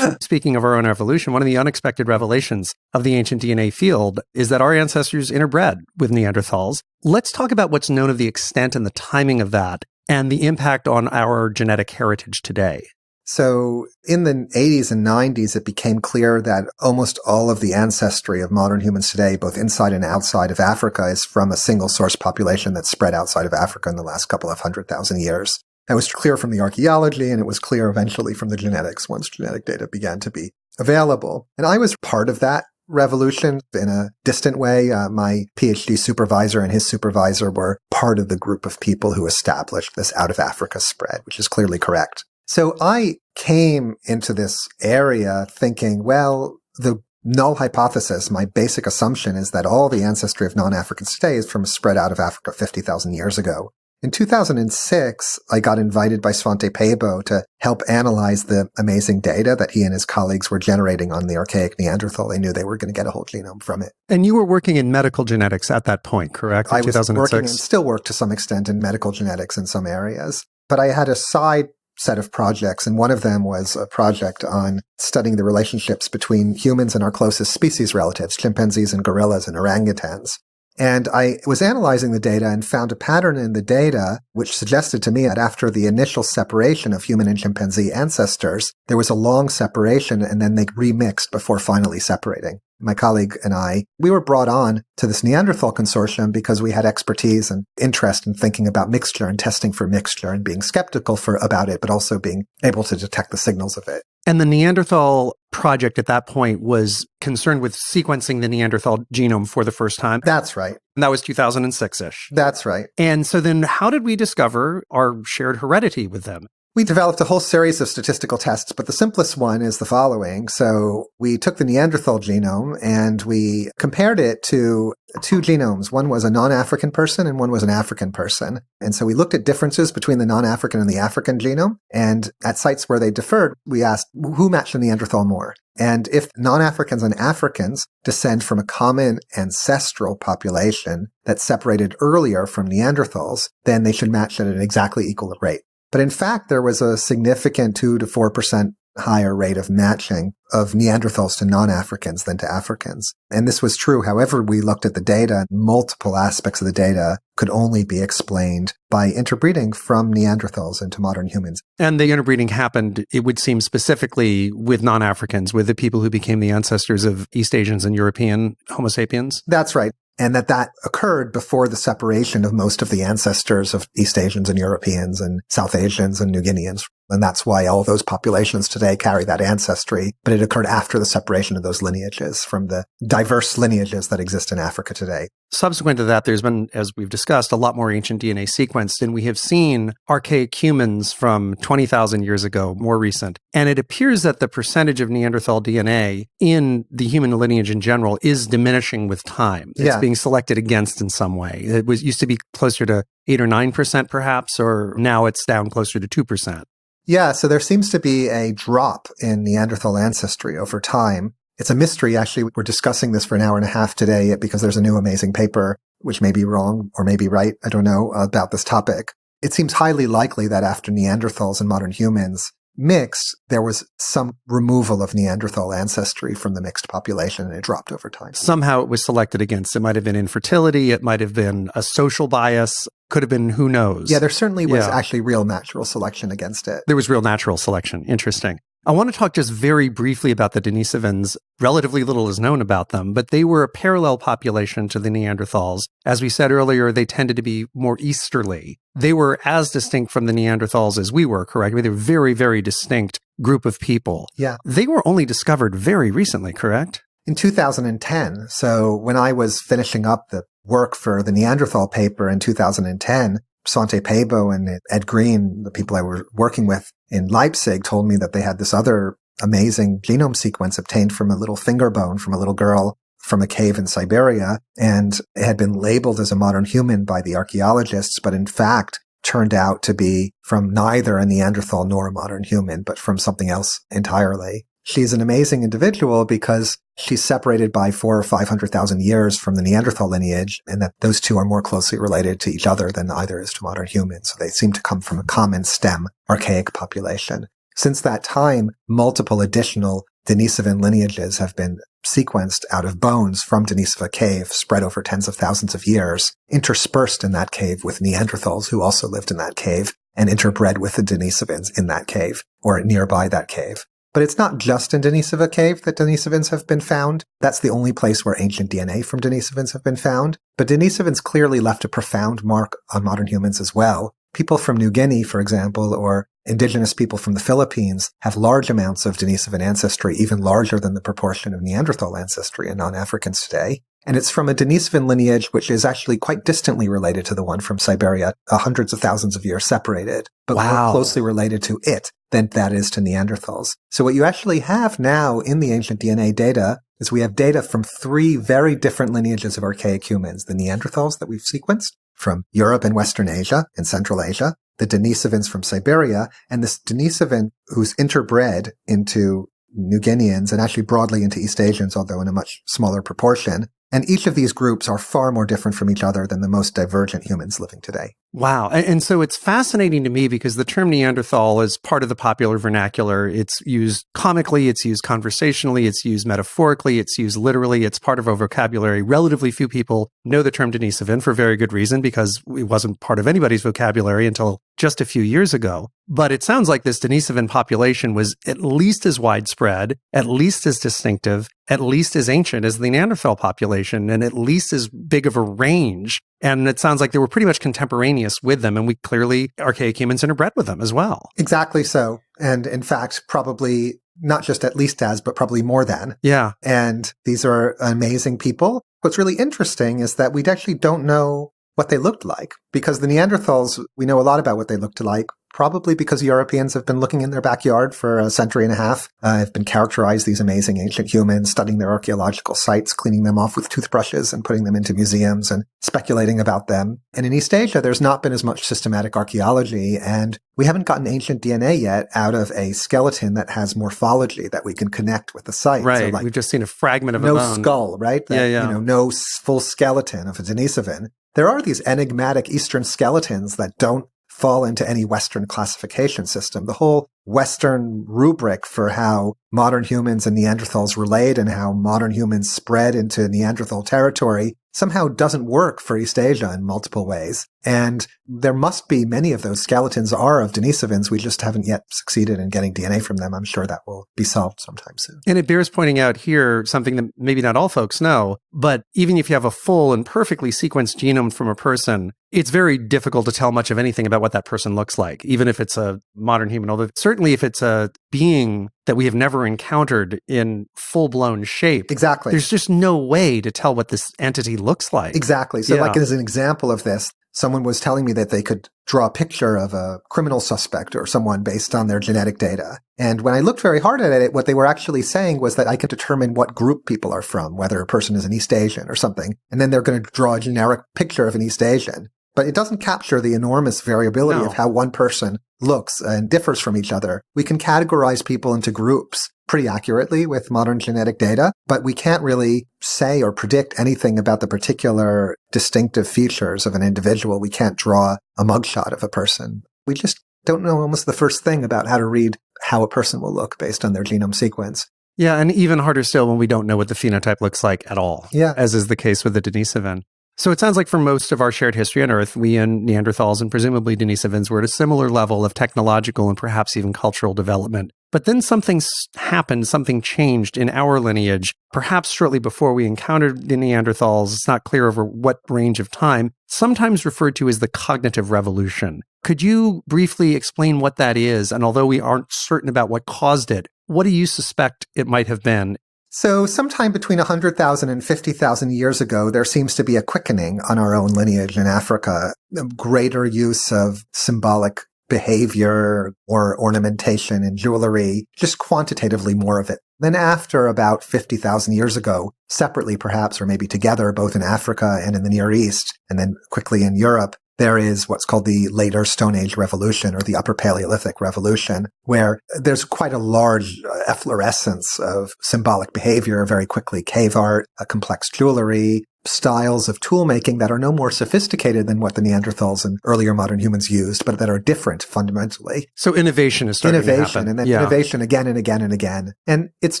Speaking of our own evolution, one of the unexpected revelations of the ancient DNA field is that our ancestors interbred with Neanderthals. Let's talk about what's known of the extent and the timing of that and the impact on our genetic heritage today. So in the 80s and 90s, it became clear that almost all of the ancestry of modern humans today, both inside and outside of Africa, is from a single source population that spread outside of Africa in the last couple of 100,000 years. That was clear from the archaeology, and it was clear eventually from the genetics once genetic data began to be available. And I was part of that revolution in a distant way. My PhD supervisor and his supervisor were part of the group of people who established this out of Africa spread, which is clearly correct. So I came into this area thinking, well, the null hypothesis, my basic assumption is that all the ancestry of non-Africans today is from a spread out of Africa 50,000 years ago. In 2006, I got invited by Svante Pääbo to help analyze the amazing data that he and his colleagues were generating on the archaic Neanderthal. They knew they were going to get a whole genome from it. And you were working in medical genetics at that point, correct? I was working and still work to some extent in medical genetics in some areas. But I had a side set of projects, and one of them was a project on studying the relationships between humans and our closest species relatives, chimpanzees and gorillas and orangutans. And I was analyzing the data and found a pattern in the data which suggested to me that after the initial separation of human and chimpanzee ancestors, there was a long separation and then they remixed before finally separating. My colleague and I, we were brought on to this Neanderthal consortium because we had expertise and interest in thinking about mixture and testing for mixture and being skeptical about it, but also being able to detect the signals of it. And the Neanderthal project at that point was concerned with sequencing the Neanderthal genome for the first time. That's right. And that was 2006-ish. That's right. And so then how did we discover our shared heredity with them? We developed a whole series of statistical tests, but the simplest one is the following. So we took the Neanderthal genome and we compared it to two genomes. One was a non-African person and one was an African person. And so we looked at differences between the non-African and the African genome. And at sites where they differed, we asked who matched the Neanderthal more. And if non-Africans and Africans descend from a common ancestral population that separated earlier from Neanderthals, then they should match at an exactly equal rate. But in fact, there was a significant 2 to 4% higher rate of matching of Neanderthals to non-Africans than to Africans. And this was true. However, we looked at the data, multiple aspects of the data could only be explained by interbreeding from Neanderthals into modern humans. And the interbreeding happened, it would seem, specifically with non-Africans, with the people who became the ancestors of East Asians and European Homo sapiens? That's right. And that occurred before the separation of most of the ancestors of East Asians and Europeans and South Asians and New Guineans. And that's why all those populations today carry that ancestry. But it occurred after the separation of those lineages from the diverse lineages that exist in Africa today. Subsequent to that, there's been, as we've discussed, a lot more ancient DNA sequenced, and we have seen archaic humans from 20,000 years ago, more recent. And it appears that the percentage of Neanderthal DNA in the human lineage in general is diminishing with time. It's being selected against in some way. It used to be closer to 8 or 9% perhaps, or now it's down closer to 2%. Yeah, so there seems to be a drop in Neanderthal ancestry over time. It's a mystery, actually. We're discussing this for an hour and a half today because there's a new amazing paper, which may be wrong or may be right, I don't know, about this topic. It seems highly likely that after Neanderthals and modern humans mixed, there was some removal of Neanderthal ancestry from the mixed population, and it dropped over time. Somehow it was selected against. It might have been infertility. It might have been a social bias. Could have been, who knows? Yeah, there certainly was actually real natural selection against it. There was real natural selection. Interesting. I want to talk just very briefly about the Denisovans. Relatively little is known about them, but they were a parallel population to the Neanderthals. As we said earlier, they tended to be more easterly. They were as distinct from the Neanderthals as we were, correct? I mean, they're a very, very distinct group of people. Yeah. They were only discovered very recently, correct? In 2010. So when I was finishing up the work for the Neanderthal paper in 2010, Svante Pääbo and Ed Green, the people I were working with in Leipzig, told me that they had this other amazing genome sequence obtained from a little finger bone from a little girl from a cave in Siberia. And it had been labeled as a modern human by the archaeologists, but in fact turned out to be from neither a Neanderthal nor a modern human, but from something else entirely. She's an amazing individual because she's separated by 400,000 or 500,000 years from the Neanderthal lineage, and that those two are more closely related to each other than either is to modern humans. So they seem to come from a common stem, archaic population. Since that time, multiple additional Denisovan lineages have been sequenced out of bones from Denisova Cave, spread over tens of thousands of years, interspersed in that cave with Neanderthals who also lived in that cave, and interbred with the Denisovans in that cave, or nearby that cave. But it's not just in Denisova Cave that Denisovans have been found. That's the only place where ancient DNA from Denisovans have been found. But Denisovans clearly left a profound mark on modern humans as well. People from New Guinea, for example, or indigenous people from the Philippines have large amounts of Denisovan ancestry, even larger than the proportion of Neanderthal ancestry in non-Africans today. And it's from a Denisovan lineage which is actually quite distantly related to the one from Siberia, hundreds of thousands of years separated, but more closely related to it than that is to Neanderthals. So what you actually have now in the ancient DNA data is we have data from 3 very different lineages of archaic humans, the Neanderthals that we've sequenced, from Europe and Western Asia and Central Asia, the Denisovans from Siberia, and this Denisovan who's interbred into New Guineans and actually broadly into East Asians, although in a much smaller proportion. And each of these groups are far more different from each other than the most divergent humans living today. Wow. And so it's fascinating to me because the term Neanderthal is part of the popular vernacular. It's used comically, it's used conversationally, it's used metaphorically, it's used literally, it's part of our vocabulary. Relatively few people know the term Denisovan for very good reason because it wasn't part of anybody's vocabulary until just a few years ago. But it sounds like this Denisovan population was at least as widespread, at least as distinctive, at least as ancient as the Neanderthal population, and at least as big of a range. And it sounds like they were pretty much contemporaneous with them, and we clearly, archaic humans, interbred with them as well. Exactly so. And in fact, probably not just at least as, but probably more than. Yeah. And these are amazing people. What's really interesting is that we actually don't know what they looked like, because the Neanderthals, we know a lot about what they looked like, probably because Europeans have been looking in their backyard for a century and a half, have been characterized these amazing ancient humans, studying their archaeological sites, cleaning them off with toothbrushes and putting them into museums and speculating about them. And in East Asia, there's not been as much systematic archaeology, and we haven't gotten ancient DNA yet out of a skeleton that has morphology that we can connect with the site. Right. So like, we've just seen a fragment of no a bone. skull, right? That, yeah. You know, no full skeleton of a Denisovan. There are these enigmatic Eastern skeletons that don't fall into any Western classification system. The whole Western rubric for how modern humans and Neanderthals relate and how modern humans spread into Neanderthal territory somehow doesn't work for East Asia in multiple ways. And there must be many of those skeletons are of Denisovans. We just haven't yet succeeded in getting DNA from them. I'm sure that will be solved sometime soon. And it bears pointing out here something that maybe not all folks know, but even if you have a full and perfectly sequenced genome from a person, it's very difficult to tell much of anything about what that person looks like, even if it's a modern human. Although certainly if it's a being that we have never encountered in full-blown shape. Exactly. There's just no way to tell what this entity looks like. Exactly. So like as an example of this, someone was telling me that they could draw a picture of a criminal suspect or someone based on their genetic data. And when I looked very hard at it, what they were actually saying was that I could determine what group people are from, whether a person is an East Asian or something. And then they're going to draw a generic picture of an East Asian. But it doesn't capture the enormous variability of how one person looks and differs from each other. We can categorize people into groups pretty accurately with modern genetic data, but we can't really say or predict anything about the particular distinctive features of an individual. We can't draw a mugshot of a person. We just don't know almost the first thing about how to read how a person will look based on their genome sequence. Yeah, and even harder still when we don't know what the phenotype looks like at all, as is the case with the Denisovan. So it sounds like for most of our shared history on Earth, we and Neanderthals and presumably Denisovans were at a similar level of technological and perhaps even cultural development. But then something happened, something changed in our lineage, perhaps shortly before we encountered the Neanderthals. It's not clear over what range of time, sometimes referred to as the cognitive revolution. Could you briefly explain what that is? And although we aren't certain about what caused it, what do you suspect it might have been? So sometime between 100,000 and 50,000 years ago, there seems to be a quickening on our own lineage in Africa, greater use of symbolic behavior or ornamentation and jewelry, just quantitatively more of it. Then after about 50,000 years ago, separately perhaps, or maybe together, both in Africa and in the Near East, and then quickly in Europe, there is what's called the later Stone Age Revolution or the Upper Paleolithic Revolution, where there's quite a large efflorescence of symbolic behavior very quickly. Cave art, complex jewelry, styles of tool making that are no more sophisticated than what the Neanderthals and earlier modern humans used, but that are different fundamentally. So innovation is starting to happen. And then innovation again and again and again. And it's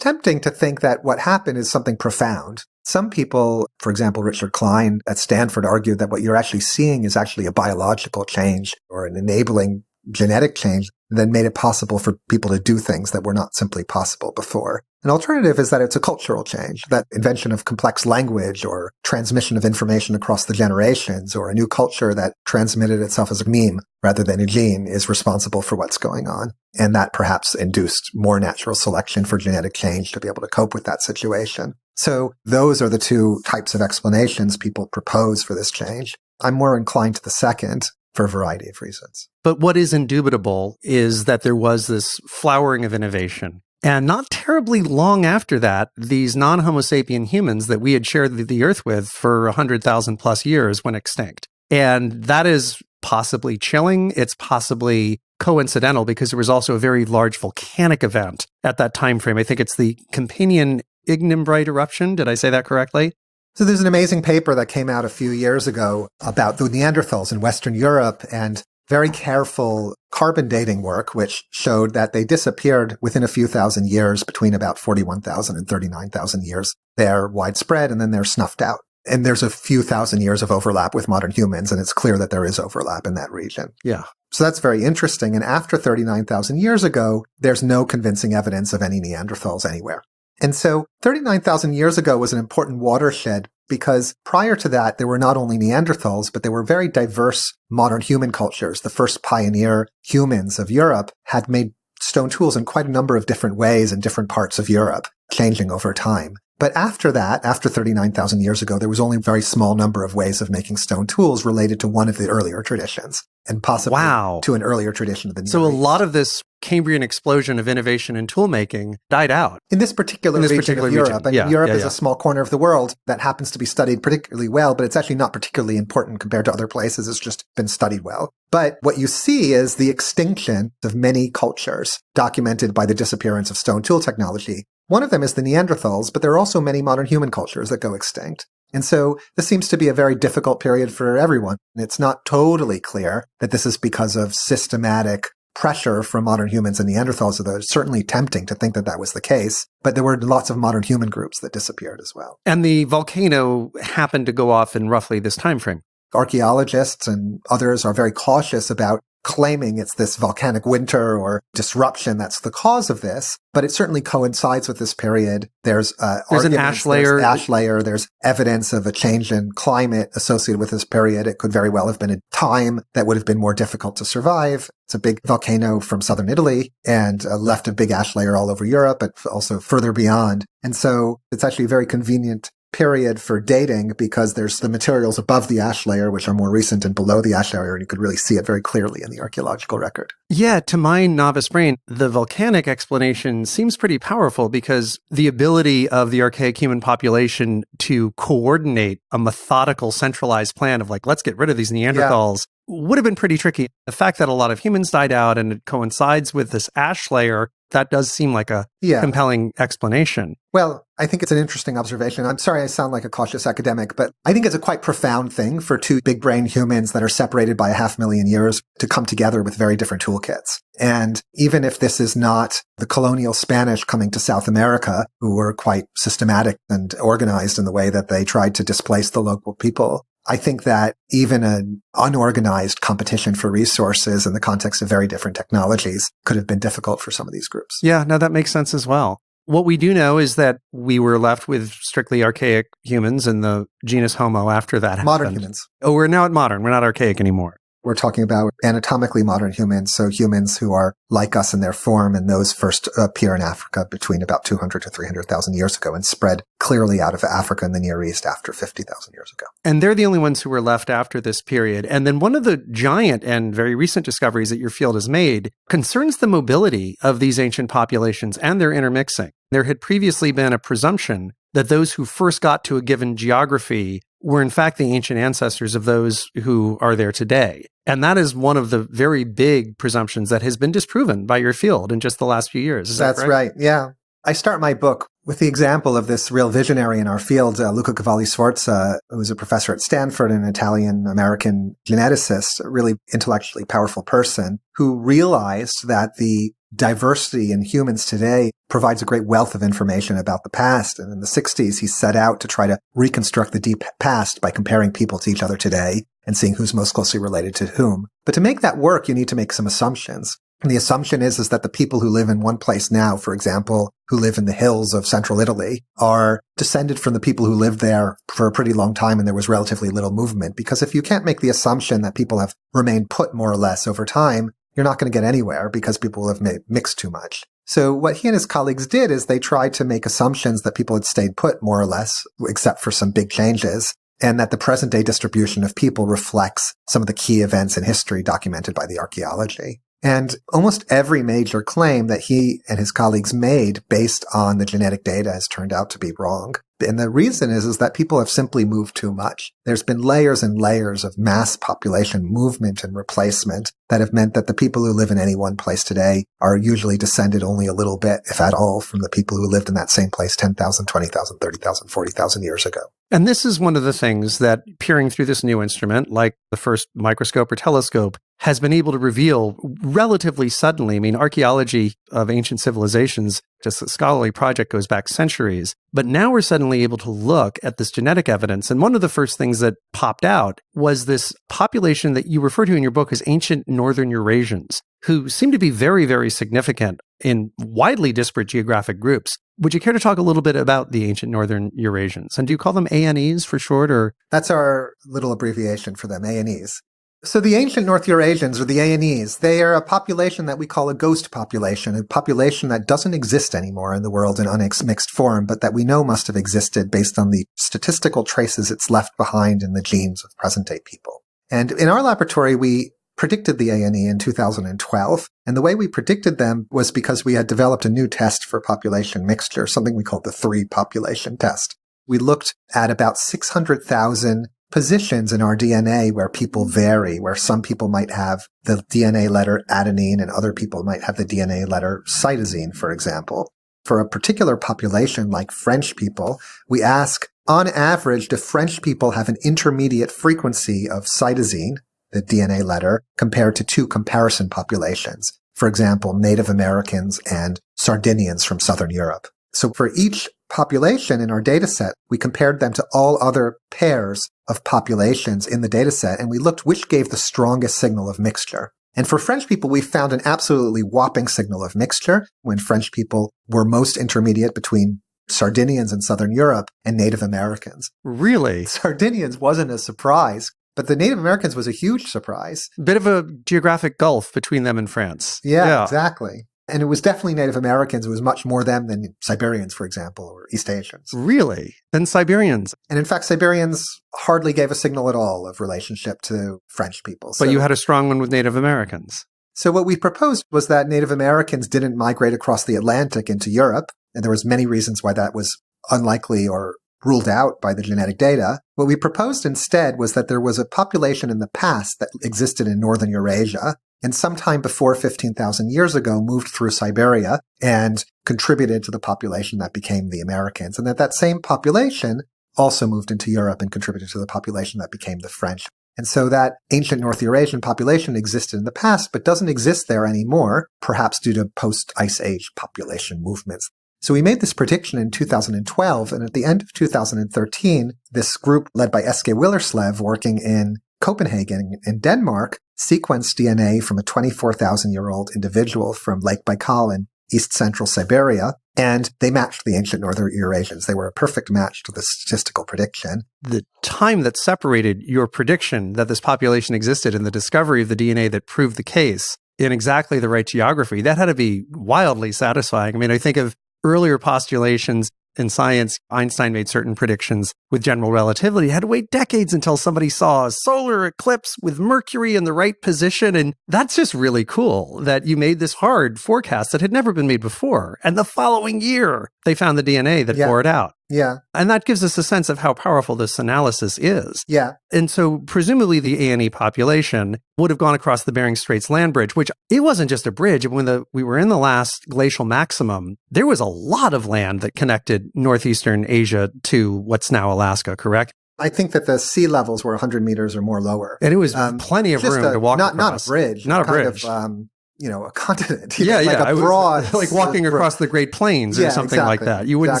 tempting to think that what happened is something profound. Some people, for example, Richard Klein at Stanford, argued that what you're actually seeing is actually a biological change or an enabling genetic change that made it possible for people to do things that were not simply possible before. An alternative is that it's a cultural change, that invention of complex language or transmission of information across the generations or a new culture that transmitted itself as a meme rather than a gene is responsible for what's going on. And that perhaps induced more natural selection for genetic change to be able to cope with that situation. So those are the two types of explanations people propose for this change. I'm more inclined to the second for a variety of reasons. But what is indubitable is that there was this flowering of innovation. And not terribly long after that, these non-Homo sapien humans that we had shared the Earth with for 100,000 plus years went extinct. And that is possibly chilling. It's possibly coincidental because there was also a very large volcanic event at that time frame. I think it's the Campanian Ignimbrite eruption. Did I say that correctly? So there's an amazing paper that came out a few years ago about the Neanderthals in Western Europe and very careful carbon dating work, which showed that they disappeared within a few thousand years, between about 41,000 and 39,000 years. They're widespread and then they're snuffed out. And there's a few thousand years of overlap with modern humans, and it's clear that there is overlap in that region. Yeah. So that's very interesting. And after 39,000 years ago, there's no convincing evidence of any Neanderthals anywhere. And so 39,000 years ago was an important watershed because prior to that, there were not only Neanderthals, but there were very diverse modern human cultures. The first pioneer humans of Europe had made stone tools in quite a number of different ways in different parts of Europe, changing over time. But after that, after 39,000 years ago, there was only a very small number of ways of making stone tools related to one of the earlier traditions, and possibly to an earlier tradition of the Near East. So a lot of this Cambrian explosion of innovation in toolmaking died out. In this particular region of Europe. And Europe is a small corner of the world that happens to be studied particularly well, but it's actually not particularly important compared to other places. It's just been studied well. But what you see is the extinction of many cultures documented by the disappearance of stone tool technology. One of them is the Neanderthals, but there are also many modern human cultures that go extinct. And so this seems to be a very difficult period for everyone. And it's not totally clear that this is because of systematic pressure from modern humans and Neanderthals, although it's certainly tempting to think that that was the case. But there were lots of modern human groups that disappeared as well. And the volcano happened to go off in roughly this time frame. Archaeologists and others are very cautious about claiming it's this volcanic winter or disruption that's the cause of this, but it certainly coincides with this period. There's an ash layer. There's evidence of a change in climate associated with this period. It could very well have been a time that would have been more difficult to survive. It's a big volcano from southern Italy and left a big ash layer all over Europe, but also further beyond. And so it's actually a very convenient period for dating because there's the materials above the ash layer, which are more recent, and below the ash layer, and you could really see it very clearly in the archaeological record. Yeah, to my novice brain, the volcanic explanation seems pretty powerful because the ability of the archaic human population to coordinate a methodical, centralized plan of like, let's get rid of these Neanderthals would have been pretty tricky. The fact that a lot of humans died out and it coincides with this ash layer, that does seem like a compelling explanation. Well, I think it's an interesting observation. I'm sorry I sound like a cautious academic, but I think it's a quite profound thing for two big-brained humans that are separated by 500,000 years to come together with very different toolkits. And even if this is not the colonial Spanish coming to South America, who were quite systematic and organized in the way that they tried to displace the local people, I think that even an unorganized competition for resources in the context of very different technologies could have been difficult for some of these groups. Yeah, no, that makes sense as well. What we do know is that we were left with strictly archaic humans and the genus Homo after that happened. Modern humans. Oh, we're now at modern. We're not archaic anymore. We're talking about anatomically modern humans, so humans who are like us in their form, and those first appear in Africa between about 200 to 300,000 years ago and spread clearly out of Africa and the Near East after 50,000 years ago. And they're the only ones who were left after this period. And then one of the giant and very recent discoveries that your field has made concerns the mobility of these ancient populations and their intermixing. There had previously been a presumption that those who first got to a given geography were in fact the ancient ancestors of those who are there today. And that is one of the very big presumptions that has been disproven by your field in just the last few years. Is that That's right? Yeah. I start my book with the example of this real visionary in our field, Luca Cavellisforza, who was a professor at Stanford, an Italian-American geneticist, a really intellectually powerful person, who realized that the diversity in humans today provides a great wealth of information about the past. And in the 60s, he set out to try to reconstruct the deep past by comparing people to each other today and seeing who's most closely related to whom. But to make that work, you need to make some assumptions. And the assumption is that the people who live in one place now, for example, who live in the hills of central Italy, are descended from the people who lived there for a pretty long time and there was relatively little movement. Because if you can't make the assumption that people have remained put more or less over time, you're not going to get anywhere because people have mixed too much. So what he and his colleagues did is they tried to make assumptions that people had stayed put more or less, except for some big changes, and that the present-day distribution of people reflects some of the key events in history documented by the archaeology. And almost every major claim that he and his colleagues made based on the genetic data has turned out to be wrong. And the reason is that people have simply moved too much. There's been layers and layers of mass population movement and replacement that have meant that the people who live in any one place today are usually descended only a little bit, if at all, from the people who lived in that same place 10,000, 20,000, 30,000, 40,000 years ago. And this is one of the things that peering through this new instrument, like the first microscope or telescope, has been able to reveal relatively suddenly. I mean, archaeology of ancient civilizations, just a scholarly project, goes back centuries. But now we're suddenly able to look at this genetic evidence. And one of the first things that popped out was this population that you refer to in your book as ancient northern Eurasians, who seem to be very, very significant in widely disparate geographic groups. Would you care to talk a little bit about the ancient northern Eurasians? And do you call them ANEs for short, or? That's our little abbreviation for them, ANEs. So the ancient North Eurasians, or the ANEs, they are a population that we call a ghost population, a population that doesn't exist anymore in the world in unmixed form, but that we know must have existed based on the statistical traces it's left behind in the genes of present-day people. And in our laboratory, we predicted the ANE in 2012. And the way we predicted them was because we had developed a new test for population mixture, something we called the 3 population test. We looked at about 600,000 positions in our DNA where people vary, where some people might have the DNA letter adenine and other people might have the DNA letter cytosine, for example. For a particular population like French people, we ask, on average, do French people have an intermediate frequency of cytosine, the DNA letter, compared to 2 comparison populations? For example, Native Americans and Sardinians from Southern Europe. So for each population in our data set, we compared them to all other pairs of populations in the data set, and we looked which gave the strongest signal of mixture. And for French people, we found an absolutely whopping signal of mixture when French people were most intermediate between Sardinians in Southern Europe and Native Americans. Really? Sardinians wasn't a surprise, but the Native Americans was a huge surprise. Bit of a geographic gulf between them and France. Yeah, exactly. And it was definitely Native Americans. It was much more them than Siberians, for example, or East Asians. Really? Than Siberians? And in fact, Siberians hardly gave a signal at all of relationship to French people. But you had a strong one with Native Americans. So what we proposed was that Native Americans didn't migrate across the Atlantic into Europe. And there was many reasons why that was unlikely or ruled out by the genetic data. What we proposed instead was that there was a population in the past that existed in northern Eurasia, and sometime before 15,000 years ago moved through Siberia and contributed to the population that became the Americans. And that same population also moved into Europe and contributed to the population that became the French. And so that ancient North Eurasian population existed in the past, but doesn't exist there anymore, perhaps due to post-Ice Age population movements. So we made this prediction in 2012, and at the end of 2013, this group led by Eske Willerslev working in Copenhagen in Denmark sequenced DNA from a 24,000-year-old individual from Lake Baikal in east central Siberia, and they matched the ancient Northern Eurasians. They were a perfect match to the statistical prediction. The time that separated your prediction that this population existed and the discovery of the DNA that proved the case in exactly the right geography, that had to be wildly satisfying. I mean, I think of earlier postulations in science. Einstein made certain predictions with general relativity. He had to wait decades until somebody saw a solar eclipse with Mercury in the right position. And that's just really cool that you made this hard forecast that had never been made before. And the following year, they found the DNA that bore it out. Yeah. And that gives us a sense of how powerful this analysis is. Yeah. And so presumably the ANE population would have gone across the Bering Straits land bridge, which it wasn't just a bridge. When we were in the last glacial maximum, there was a lot of land that connected northeastern Asia to what's now Alaska, correct? I think that the sea levels were 100 meters or more lower. And it was plenty of room to walk across. Not a bridge. Not a bridge. A continent. Like a broad. Like walking across the Great Plains or something like that. You wouldn't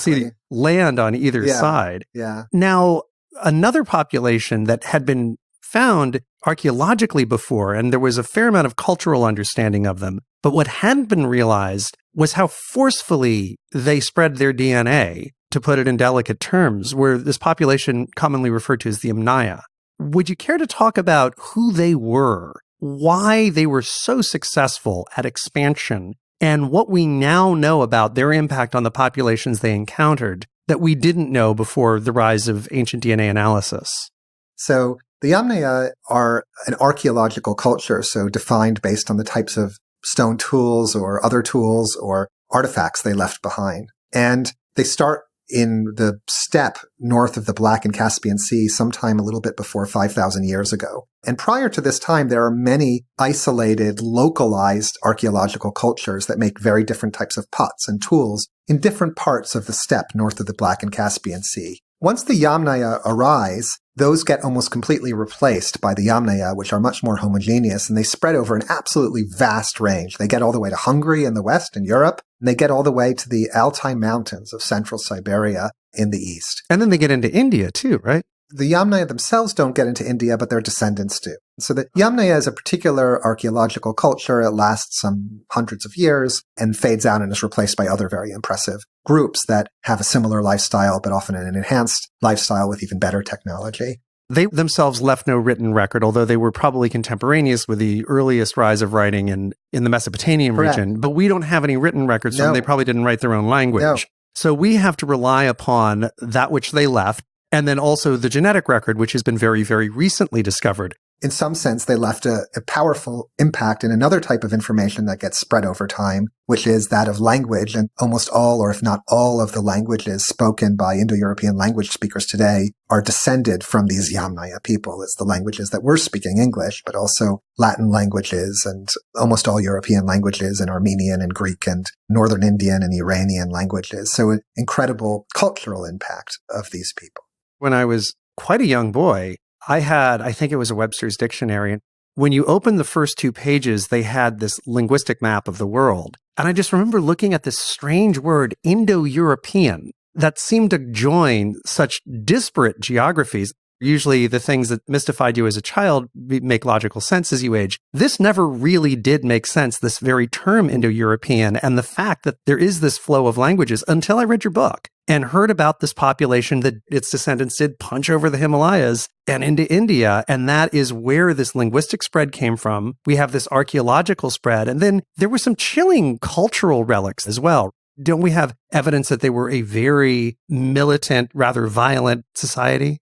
see land on either side. Yeah. Now, another population that had been found archaeologically before, and there was a fair amount of cultural understanding of them, but what hadn't been realized was how forcefully they spread their DNA, to put it in delicate terms, where this population commonly referred to as the Amnaya. Would you care to talk about who they were, why they were so successful at expansion, and what we now know about their impact on the populations they encountered that we didn't know before the rise of ancient DNA analysis? So the Amnaya are an archaeological culture, so defined based on the types of stone tools or other tools or artifacts they left behind. And they start in the steppe north of the Black and Caspian Sea sometime a little bit before 5,000 years ago. And prior to this time, there are many isolated, localized archaeological cultures that make very different types of pots and tools in different parts of the steppe north of the Black and Caspian Sea. Once the Yamnaya arise, those get almost completely replaced by the Yamnaya, which are much more homogeneous, and they spread over an absolutely vast range. They get all the way to Hungary in the west and Europe, and they get all the way to the Altai Mountains of central Siberia in the east. And then they get into India too, right? The Yamnaya themselves don't get into India, but their descendants do. So the Yamnaya is a particular archaeological culture. It lasts some hundreds of years and fades out and is replaced by other very impressive groups that have a similar lifestyle, but often an enhanced lifestyle with even better technology. They themselves left no written record, although they were probably contemporaneous with the earliest rise of writing in the Mesopotamian region. But we don't have any written records from them. They probably didn't write their own language. No. So we have to rely upon that which they left, and then also the genetic record, which has been very, very recently discovered. In some sense, they left a powerful impact in another type of information that gets spread over time, which is that of language. And almost all, or if not all, of the languages spoken by Indo-European language speakers today are descended from these Yamnaya people. It's the languages that we're speaking English, but also Latin languages and almost all European languages and Armenian and Greek and Northern Indian and Iranian languages. So an incredible cultural impact of these people. When I was quite a young boy, I think it was a Webster's Dictionary. When you open the first two pages, they had this linguistic map of the world. And I just remember looking at this strange word, Indo-European, that seemed to join such disparate geographies. Usually the things that mystified you as a child make logical sense as you age. This never really did make sense, this very term Indo-European, and the fact that there is this flow of languages until I read your book and heard about this population that its descendants did punch over the Himalayas and into India. And that is where this linguistic spread came from. We have this archaeological spread. And then there were some chilling cultural relics as well. Don't we have evidence that they were a very militant, rather violent society?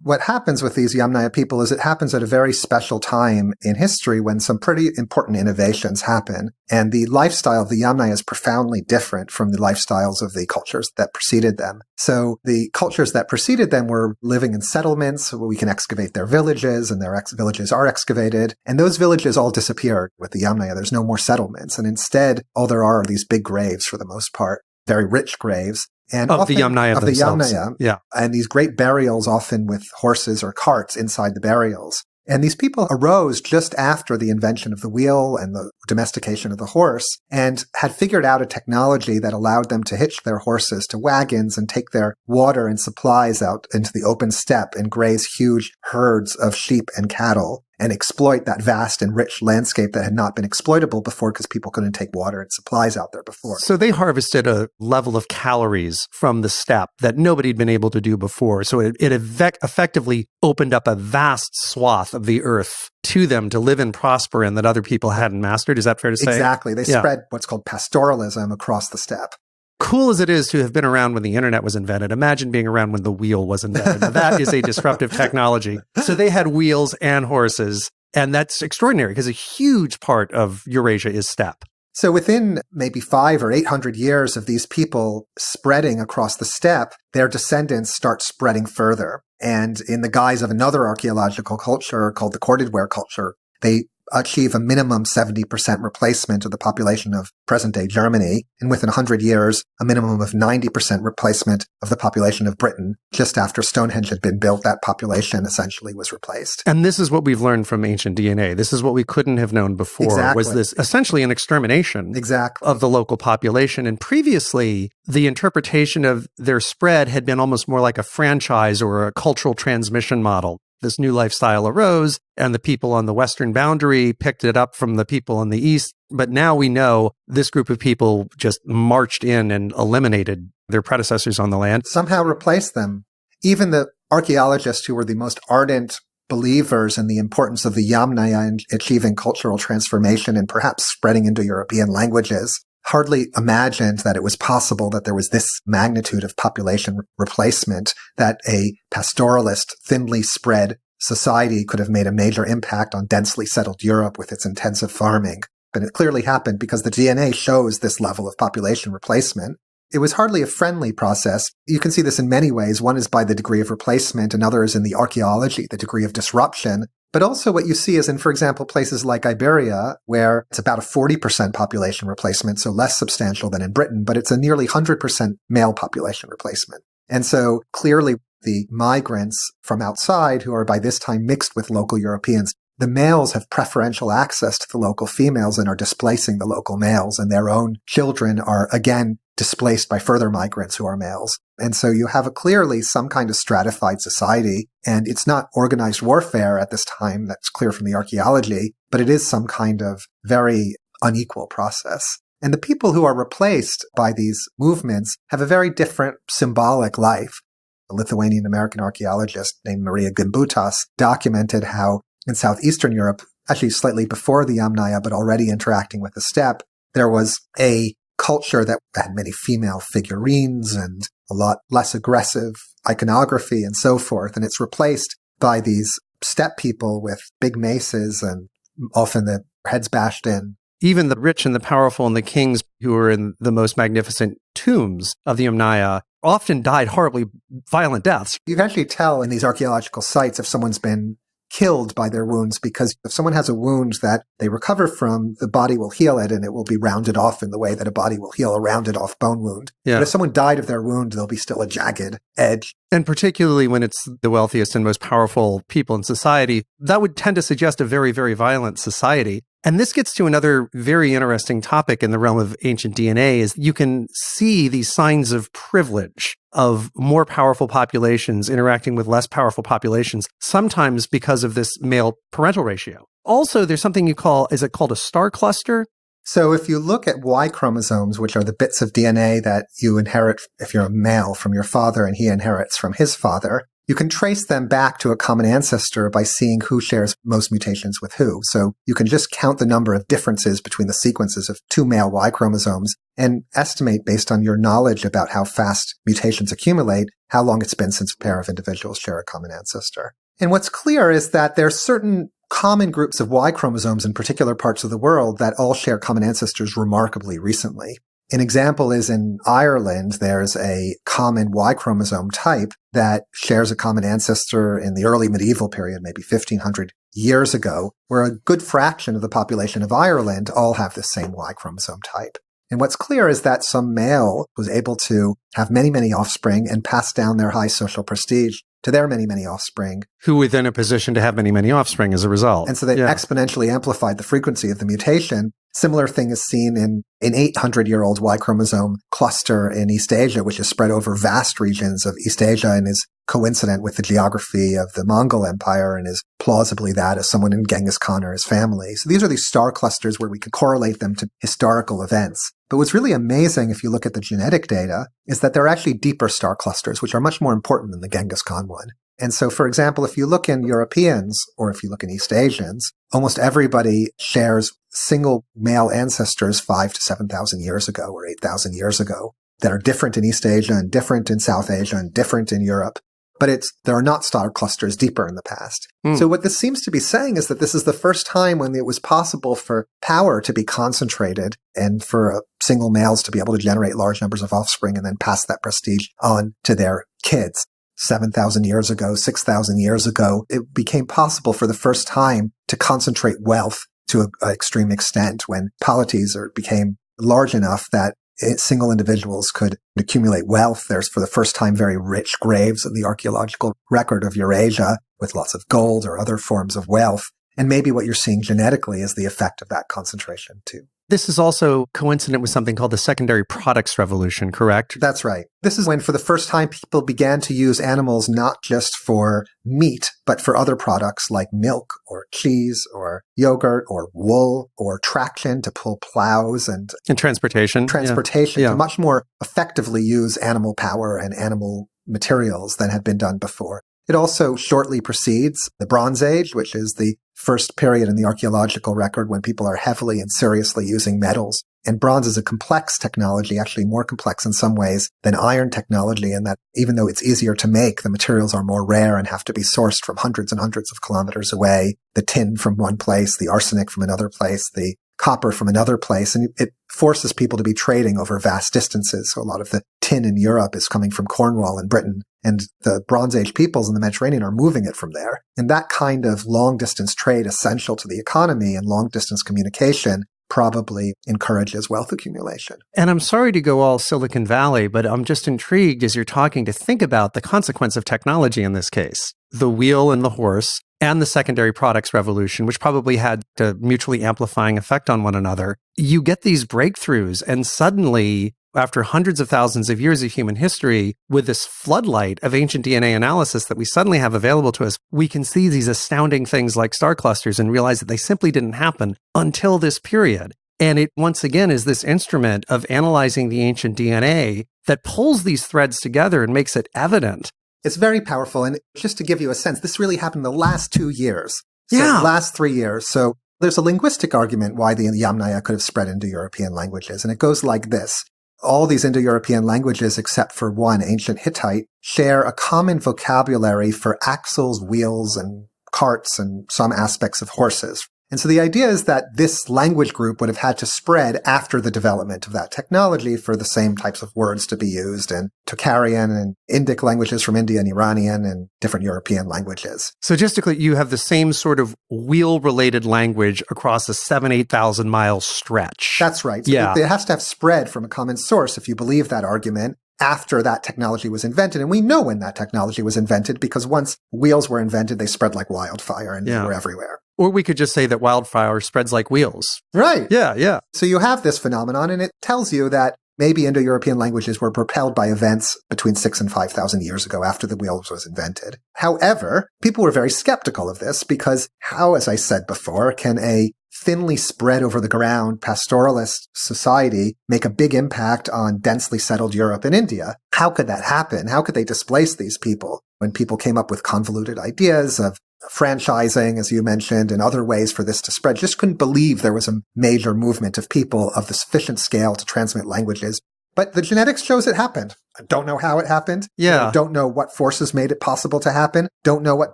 What happens with these Yamnaya people is it happens at a very special time in history when some pretty important innovations happen. And the lifestyle of the Yamnaya is profoundly different from the lifestyles of the cultures that preceded them. So the cultures that preceded them were living in settlements where we can excavate their villages, and their villages are excavated. And those villages all disappeared with the Yamnaya. There's no more settlements. And instead, all there are these big graves for the most part, very rich graves. And of the Yamnaya themselves. Yeah. And these great burials, often with horses or carts inside the burials. And these people arose just after the invention of the wheel and the domestication of the horse, and had figured out a technology that allowed them to hitch their horses to wagons and take their water and supplies out into the open steppe and graze huge herds of sheep and cattle and exploit that vast and rich landscape that had not been exploitable before because people couldn't take water and supplies out there before. So they harvested a level of calories from the steppe that nobody had been able to do before. So it effectively opened up a vast swath of the earth to them to live and prosper in that other people hadn't mastered. Is that fair to say? Exactly. They spread what's called pastoralism across the steppe. Cool as it is to have been around when the internet was invented, imagine being around when the wheel was invented. Now, that is a disruptive technology. So they had wheels and horses, and that's extraordinary because a huge part of Eurasia is steppe. So within maybe 500 or 800 years of these people spreading across the steppe, their descendants start spreading further. And in the guise of another archaeological culture called the corded ware culture, they achieve a minimum 70% replacement of the population of present-day Germany, and within 100 years, a minimum of 90% replacement of the population of Britain. Just after Stonehenge had been built, that population essentially was replaced. And this is what we've learned from ancient DNA. This is what we couldn't have known before, was this essentially an extermination of the local population. And previously, the interpretation of their spread had been almost more like a franchise or a cultural transmission model. This new lifestyle arose, and the people on the western boundary picked it up from the people on the east. But now we know this group of people just marched in and eliminated their predecessors on the land. Somehow replaced them. Even the archaeologists who were the most ardent believers in the importance of the Yamnaya in achieving cultural transformation and perhaps spreading into European languages hardly imagined that it was possible that there was this magnitude of population replacement, that a pastoralist, thinly spread society could have made a major impact on densely settled Europe with its intensive farming. happen. It clearly happened because the DNA shows this level of population replacement. It was hardly a friendly process. You can see this in many ways. One is by the degree of replacement, another is in the archaeology, the degree of disruption. But also what you see is in, for example, places like Iberia, where it's about a 40% population replacement, so less substantial than in Britain, but it's a nearly 100% male population replacement. And so clearly the migrants from outside, who are by this time mixed with local Europeans, the males have preferential access to the local females and are displacing the local males, and their own children are again displaced by further migrants who are males. And so you have clearly some kind of stratified society, and it's not organized warfare at this time, that's clear from the archaeology, but it is some kind of very unequal process. And the people who are replaced by these movements have a very different symbolic life. A Lithuanian-American archaeologist named Maria Gimbutas documented how in southeastern Europe, actually slightly before the Yamnaya, but already interacting with the steppe, there was a culture that had many female figurines and a lot less aggressive iconography and so forth. And it's replaced by these steppe people with big maces and often their heads bashed in. Even the rich and the powerful and the kings who were in the most magnificent tombs of the Yamnaya often died horribly violent deaths. You can actually tell in these archaeological sites if someone's been killed by their wounds, because if someone has a wound that they recover from, the body will heal it and it will be rounded off in the way that a body will heal a rounded off bone wound. Yeah. But if someone died of their wound, there'll be still a jagged edge. And particularly when it's the wealthiest and most powerful people in society, that would tend to suggest a very, very violent society. And this gets to another very interesting topic in the realm of ancient DNA is you can see these signs of privilege of more powerful populations interacting with less powerful populations, sometimes because of this male parental ratio. Also, there's something you call, is it called a star cluster? So if you look at Y chromosomes, which are the bits of DNA that you inherit if you're a male from your father and he inherits from his father, you can trace them back to a common ancestor by seeing who shares most mutations with who. So you can just count the number of differences between the sequences of two male Y chromosomes and estimate based on your knowledge about how fast mutations accumulate, how long it's been since a pair of individuals share a common ancestor. And what's clear is that there are certain common groups of Y chromosomes in particular parts of the world that all share common ancestors remarkably recently. An example is in Ireland, there's a common Y chromosome type that shares a common ancestor in the early medieval period, maybe 1500 years ago, where a good fraction of the population of Ireland all have the same Y chromosome type. And what's clear is that some male was able to have many, many offspring and pass down their high social prestige to their many, many offspring. Who were then in a position to have many, many offspring as a result. And so they exponentially amplified the frequency of the mutation. Similar thing is seen in an 800-year-old Y chromosome cluster in East Asia, which is spread over vast regions of East Asia and is coincident with the geography of the Mongol Empire and is plausibly that of someone in Genghis Khan or his family. So these are these star clusters where we can correlate them to historical events. But what's really amazing if you look at the genetic data is that there are actually deeper star clusters, which are much more important than the Genghis Khan one. And so, for example, if you look in Europeans or if you look in East Asians, almost everybody shares single male ancestors 5,000 to 7,000 years ago or 8,000 years ago that are different in East Asia and different in South Asia and different in Europe. But there are not star clusters deeper in the past. So what this seems to be saying is that this is the first time when it was possible for power to be concentrated and for single males to be able to generate large numbers of offspring and then pass that prestige on to their kids. 7,000 years ago, 6,000 years ago, it became possible for the first time to concentrate wealth to an extreme extent when polities became large enough that single individuals could accumulate wealth. There's for the first time very rich graves in the archaeological record of Eurasia with lots of gold or other forms of wealth. And maybe what you're seeing genetically is the effect of that concentration too. This is also coincident with something called the secondary products revolution, correct? That's right. This is when for the first time people began to use animals not just for meat, but for other products like milk or cheese or yogurt or wool or traction to pull plows and transportation. To much more effectively use animal power and animal materials than had been done before. It also shortly precedes the Bronze Age, which is the first period in the archaeological record when people are heavily and seriously using metals. And bronze is a complex technology, actually more complex in some ways than iron technology, in that even though it's easier to make, the materials are more rare and have to be sourced from hundreds and hundreds of kilometers away. The tin from one place, the arsenic from another place, the copper from another place, and it forces people to be trading over vast distances. So a lot of the tin in Europe is coming from Cornwall in Britain, and the Bronze Age peoples in the Mediterranean are moving it from there. And that kind of long-distance trade, essential to the economy and long-distance communication, probably encourages wealth accumulation. And I'm sorry to go all Silicon Valley, but I'm just intrigued as you're talking to think about the consequence of technology in this case. The wheel and the horse and the secondary products revolution, which probably had a mutually amplifying effect on one another. You get these breakthroughs, and suddenly, after hundreds of thousands of years of human history, with this floodlight of ancient DNA analysis that we suddenly have available to us, we can see these astounding things like star clusters and realize that they simply didn't happen until this period. And it, once again, is this instrument of analyzing the ancient DNA that pulls these threads together and makes it evident. It's very powerful. And just to give you a sense, this really happened in the last 2 years. So Yeah. last 3 years. So there's a linguistic argument why the Yamnaya could have spread into European languages. And it goes like this. All these Indo-European languages, except for one, ancient Hittite, share a common vocabulary for axles, wheels, and carts, and some aspects of horses. And so the idea is that this language group would have had to spread after the development of that technology for the same types of words to be used in Tocharian and Indic languages from India and Iranian and different European languages. So just to clear, you have the same sort of wheel-related language across a 8,000 mile stretch. That's right. Yeah. It has to have spread from a common source, if you believe that argument, after that technology was invented. And we know when that technology was invented because once wheels were invented, they spread like wildfire and they were everywhere. Or we could just say that wildfire spreads like wheels. Right. Yeah. So you have this phenomenon, and it tells you that maybe Indo-European languages were propelled by events between 6,000 and 5,000 years ago after the wheels was invented. However, people were very skeptical of this because how, as I said before, can a thinly spread over the ground pastoralist society make a big impact on densely settled Europe and India? How could that happen? How could they displace these people? When people came up with convoluted ideas of franchising, as you mentioned, and other ways for this to spread, just couldn't believe there was a major movement of people of the sufficient scale to transmit languages. But the genetics shows it happened. I don't know how it happened. Yeah. Don't know what forces made it possible to happen. Don't know what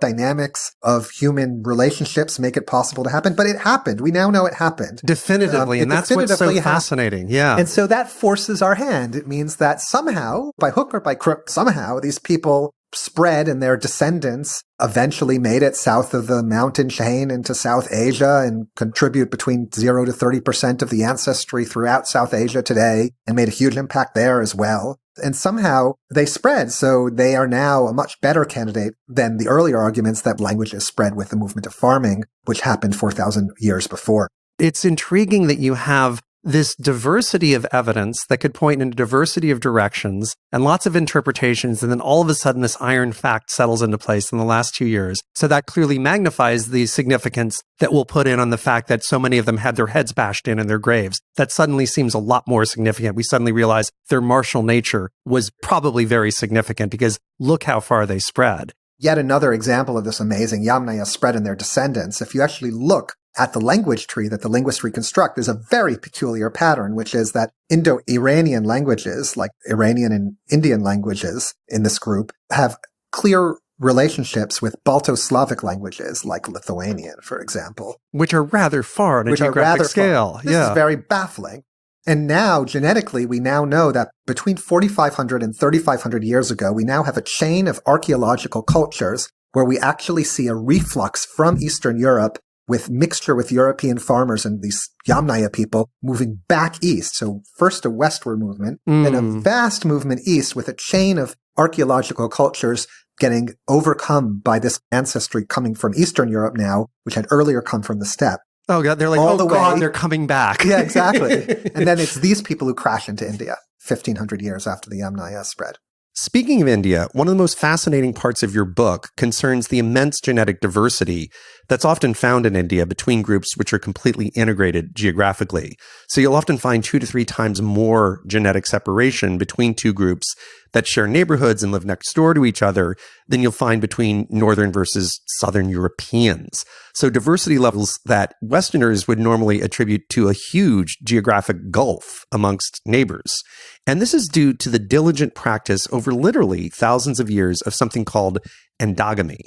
dynamics of human relationships make it possible to happen. But it happened. We now know it happened. Definitively. And that's what's so fascinating. Yeah. And so that forces our hand. It means that somehow, by hook or by crook, somehow these people spread and their descendants eventually made it south of the mountain chain into South Asia and contribute between 0 to 30% of the ancestry throughout South Asia today and made a huge impact there as well. And somehow they spread. So they are now a much better candidate than the earlier arguments that languages spread with the movement of farming, which happened 4,000 years before. It's intriguing that you have this diversity of evidence that could point in a diversity of directions and lots of interpretations, and then all of a sudden this iron fact settles into place in the last 2 years. So that clearly magnifies the significance that we'll put in on the fact that so many of them had their heads bashed in their graves. That suddenly seems a lot more significant. We suddenly realize their martial nature was probably very significant because look how far they spread. Yet another example of this amazing Yamnaya spread in their descendants. If you actually look at the language tree that the linguists reconstruct, there's a very peculiar pattern, which is that Indo-Iranian languages, like Iranian and Indian languages in this group, have clear relationships with Balto-Slavic languages, like Lithuanian, for example. Which are rather far on a geographic scale. This is very baffling. And now, genetically, we now know that between 4,500 and 3,500 years ago, we now have a chain of archaeological cultures where we actually see a reflux from Eastern Europe with mixture with European farmers and these Yamnaya people moving back east. So first a westward movement, then a vast movement east with a chain of archaeological cultures getting overcome by this ancestry coming from Eastern Europe now, which had earlier come from the steppe. Oh, God, they're like, God, they're coming back. Yeah, exactly. And then it's these people who crash into India 1,500 years after the Yamnaya spread. Speaking of India, one of the most fascinating parts of your book concerns the immense genetic diversity that's often found in India between groups which are completely integrated geographically. So you'll often find 2 to 3 times more genetic separation between two groups that share neighborhoods and live next door to each other than you'll find between Northern versus Southern Europeans. So diversity levels that Westerners would normally attribute to a huge geographic gulf amongst neighbors. And this is due to the diligent practice over literally thousands of years of something called endogamy.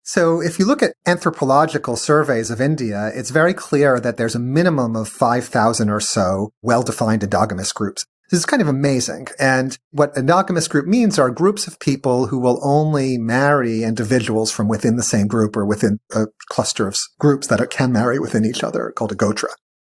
So if you look at anthropological surveys of India, it's very clear that there's a minimum of 5,000 or so well-defined endogamous groups. This is kind of amazing. And what endogamous group means are groups of people who will only marry individuals from within the same group or within a cluster of groups that can marry within each other, called a gotra.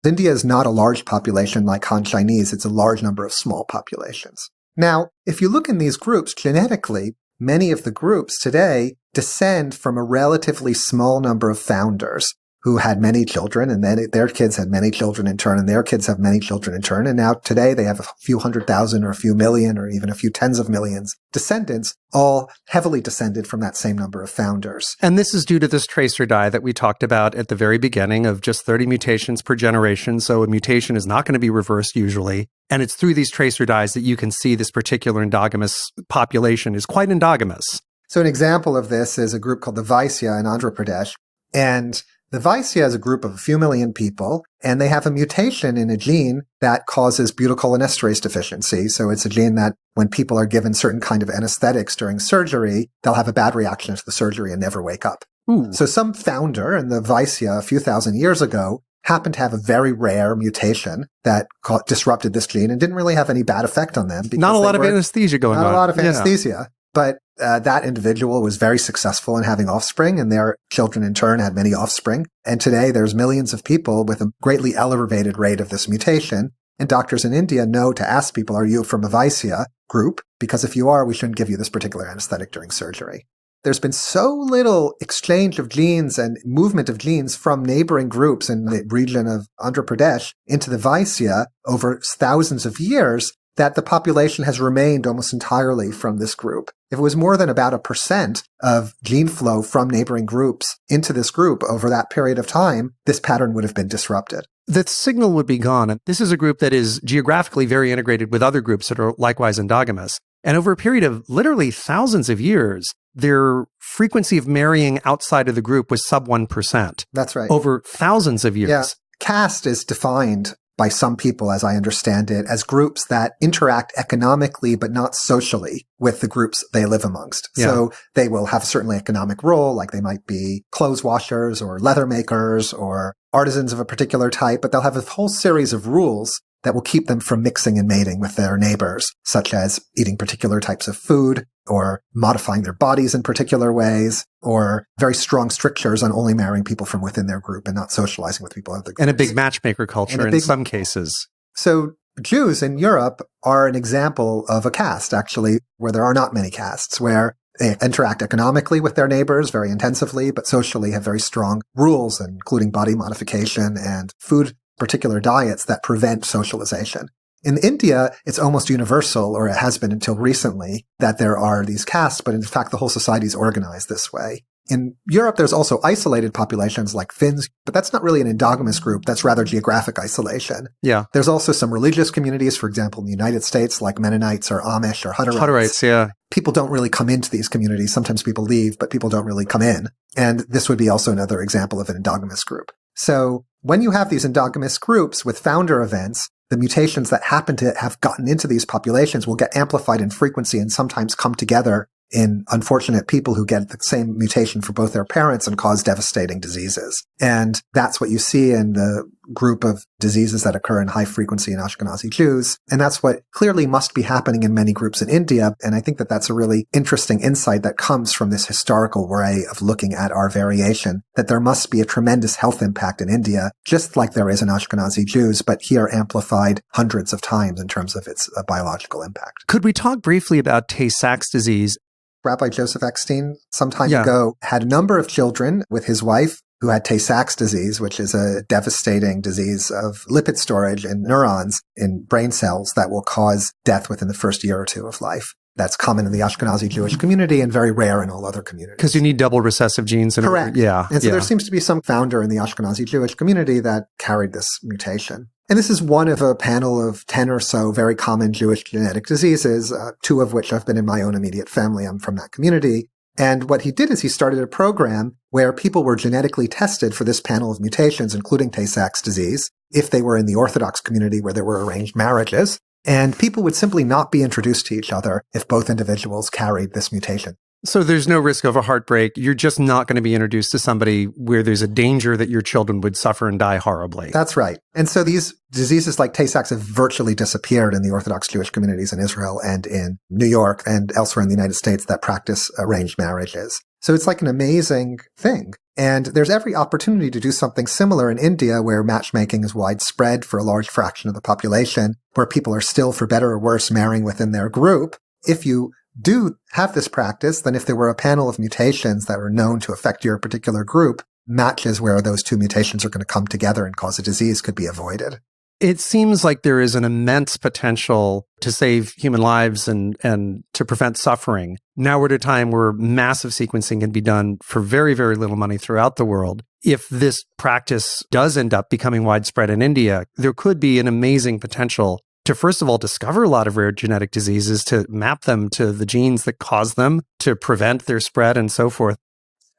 India is not a large population like Han Chinese. It's a large number of small populations. Now, if you look in these groups genetically, many of the groups today descend from a relatively small number of founders who had many children, and then their kids had many children in turn, and their kids have many children in turn. And now today they have a few 100,000 or a few million or even a few tens of millions descendants, all heavily descended from that same number of founders. And this is due to this tracer die that we talked about at the very beginning of just 30 mutations per generation. So a mutation is not going to be reversed usually. And it's through these tracer dies that you can see this particular endogamous population is quite endogamous. So an example of this is a group called the Vaisya in Andhra Pradesh. And the Vaisya is a group of a few million people, and they have a mutation in a gene that causes butyrylcholinesterase deficiency. So it's a gene that when people are given certain kind of anesthetics during surgery, they'll have a bad reaction to the surgery and never wake up. Ooh. So some founder in the Vaisya a few thousand years ago happened to have a very rare mutation that disrupted this gene and didn't really have any bad effect on them. Not a lot of anesthesia going on. Not a lot of anesthesia. But that individual was very successful in having offspring, and their children in turn had many offspring. And today there's millions of people with a greatly elevated rate of this mutation. And doctors in India know to ask people, are you from a Vaisya group? Because if you are, we shouldn't give you this particular anesthetic during surgery. There's been so little exchange of genes and movement of genes from neighboring groups in the region of Andhra Pradesh into the Vaisya over thousands of years that the population has remained almost entirely from this group. If it was more than about 1% of gene flow from neighboring groups into this group over that period of time, this pattern would have been disrupted. The signal would be gone. This is a group that is geographically very integrated with other groups that are likewise endogamous. And over a period of literally thousands of years, their frequency of marrying outside of the group was sub 1%. That's right. Over thousands of years. Yeah. Caste is defined by some people, as I understand it, as groups that interact economically but not socially with the groups they live amongst. Yeah. So they will have certainly economic role, like they might be clothes washers or leather makers or artisans of a particular type, but they'll have a whole series of rules that will keep them from mixing and mating with their neighbors, such as eating particular types of food or modifying their bodies in particular ways, or very strong strictures on only marrying people from within their group and not socializing with people of the group. And a big matchmaker culture in some cases. So Jews in Europe are an example of a caste, actually, where there are not many castes, where they interact economically with their neighbors very intensively, but socially have very strong rules, including body modification and food, particular diets that prevent socialization. In India, it's almost universal, or it has been until recently, that there are these castes, but in fact, the whole society is organized this way. In Europe, there's also isolated populations like Finns, but that's not really an endogamous group. That's rather geographic isolation. Yeah. There's also some religious communities, for example, in the United States, like Mennonites or Amish or Hutterites. Hutterites, yeah. People don't really come into these communities. Sometimes people leave, but people don't really come in. And this would be also another example of an endogamous group. So when you have these endogamous groups with founder events, the mutations that happen to have gotten into these populations will get amplified in frequency and sometimes come together in unfortunate people who get the same mutation for both their parents and cause devastating diseases. And that's what you see in the group of diseases that occur in high frequency in Ashkenazi Jews. And that's what clearly must be happening in many groups in India. And I think that that's a really interesting insight that comes from this historical way of looking at our variation, that there must be a tremendous health impact in India, just like there is in Ashkenazi Jews, but here amplified hundreds of times in terms of its biological impact. Could we talk briefly about Tay-Sachs disease? Rabbi Joseph Eckstein some time ago had a number of children with his wife who had Tay-Sachs disease, which is a devastating disease of lipid storage in neurons in brain cells that will cause death within the first year or two of life. That's common in the Ashkenazi Jewish community and very rare in all other communities. Because you need double recessive genes. Correct. Yeah. And so there seems to be some founder in the Ashkenazi Jewish community that carried this mutation. And this is one of a panel of 10 or so very common Jewish genetic diseases, two of which have been in my own immediate family. I'm from that community. And what he did is he started a program where people were genetically tested for this panel of mutations, including Tay-Sachs disease, if they were in the Orthodox community where there were arranged marriages. And people would simply not be introduced to each other if both individuals carried this mutation. So there's no risk of a heartbreak. You're just not going to be introduced to somebody where there's a danger that your children would suffer and die horribly. That's right. And so these diseases like Tay-Sachs have virtually disappeared in the Orthodox Jewish communities in Israel and in New York and elsewhere in the United States that practice arranged marriages. So it's like an amazing thing. And there's every opportunity to do something similar in India, where matchmaking is widespread for a large fraction of the population, where people are still, for better or worse, marrying within their group. If you do have this practice, then if there were a panel of mutations that were known to affect your particular group, matches where those two mutations are going to come together and cause a disease could be avoided. It seems like there is an immense potential to save human lives and to prevent suffering. Now we're at a time where massive sequencing can be done for very, very little money throughout the world. If this practice does end up becoming widespread in India, there could be an amazing potential to, first of all, discover a lot of rare genetic diseases, to map them to the genes that cause them, to prevent their spread, and so forth.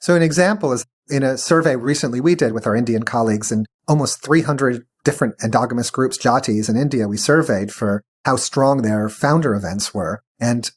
So an example is in a survey recently we did with our Indian colleagues in almost 300 different endogamous groups, jatis in India, we surveyed for how strong their founder events were. And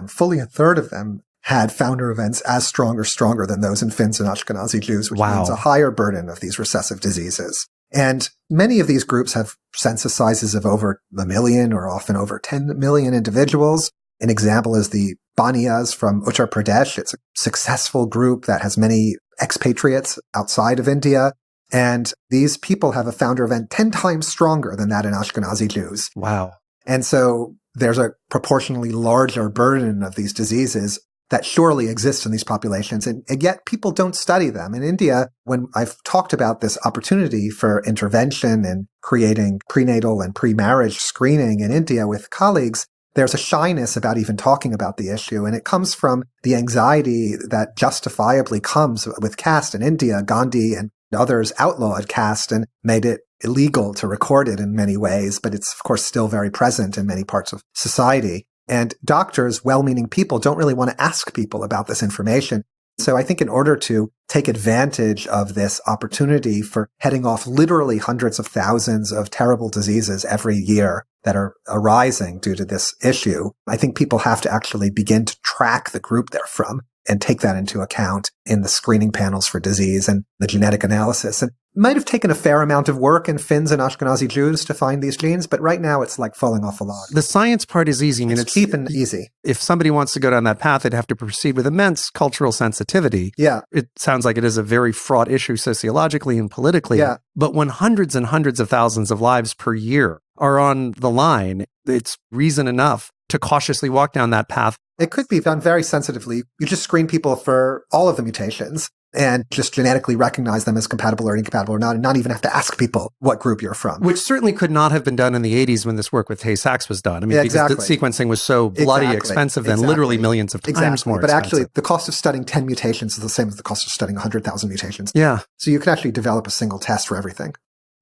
fully a third of them had founder events as strong or stronger than those in Finns and Ashkenazi Jews, which means a higher burden of these recessive diseases. And many of these groups have census sizes of over 1 million or often over 10 million individuals. An example is the Baniyas from Uttar Pradesh. It's a successful group that has many expatriates outside of India. And these people have a founder event 10 times stronger than that in Ashkenazi Jews. Wow. And so there's a proportionally larger burden of these diseases that surely exists in these populations, and yet people don't study them. In India, when I've talked about this opportunity for intervention and creating prenatal and pre-marriage screening in India with colleagues, there's a shyness about even talking about the issue, and it comes from the anxiety that justifiably comes with caste in India. Gandhi and others outlawed caste and made it illegal to record it in many ways, but it's, of course, still very present in many parts of society. And doctors, well-meaning people, don't really want to ask people about this information. So I think in order to take advantage of this opportunity for heading off literally hundreds of thousands of terrible diseases every year that are arising due to this issue, I think people have to actually begin to track the group they're from and take that into account in the screening panels for disease and the genetic analysis. And it might have taken a fair amount of work in Finns and Ashkenazi Jews to find these genes, but right now it's like falling off a log. The science part is easy. I mean, it's cheap and easy. If somebody wants to go down that path, they'd have to proceed with immense cultural sensitivity. Yeah. It sounds like it is a very fraught issue sociologically and politically. Yeah. But when hundreds and hundreds of thousands of lives per year are on the line, it's reason enough to cautiously walk down that path. It could be done very sensitively. You just screen people for all of the mutations and just genetically recognize them as compatible or incompatible or not, and not even have to ask people what group you're from. Which certainly could not have been done in the 80s when this work with Tay-Sachs was done. I mean, because the sequencing was so bloody expensive and literally millions of times more expensive. But actually, the cost of studying 10 mutations is the same as the cost of studying 100,000 mutations. Yeah. So you can actually develop a single test for everything.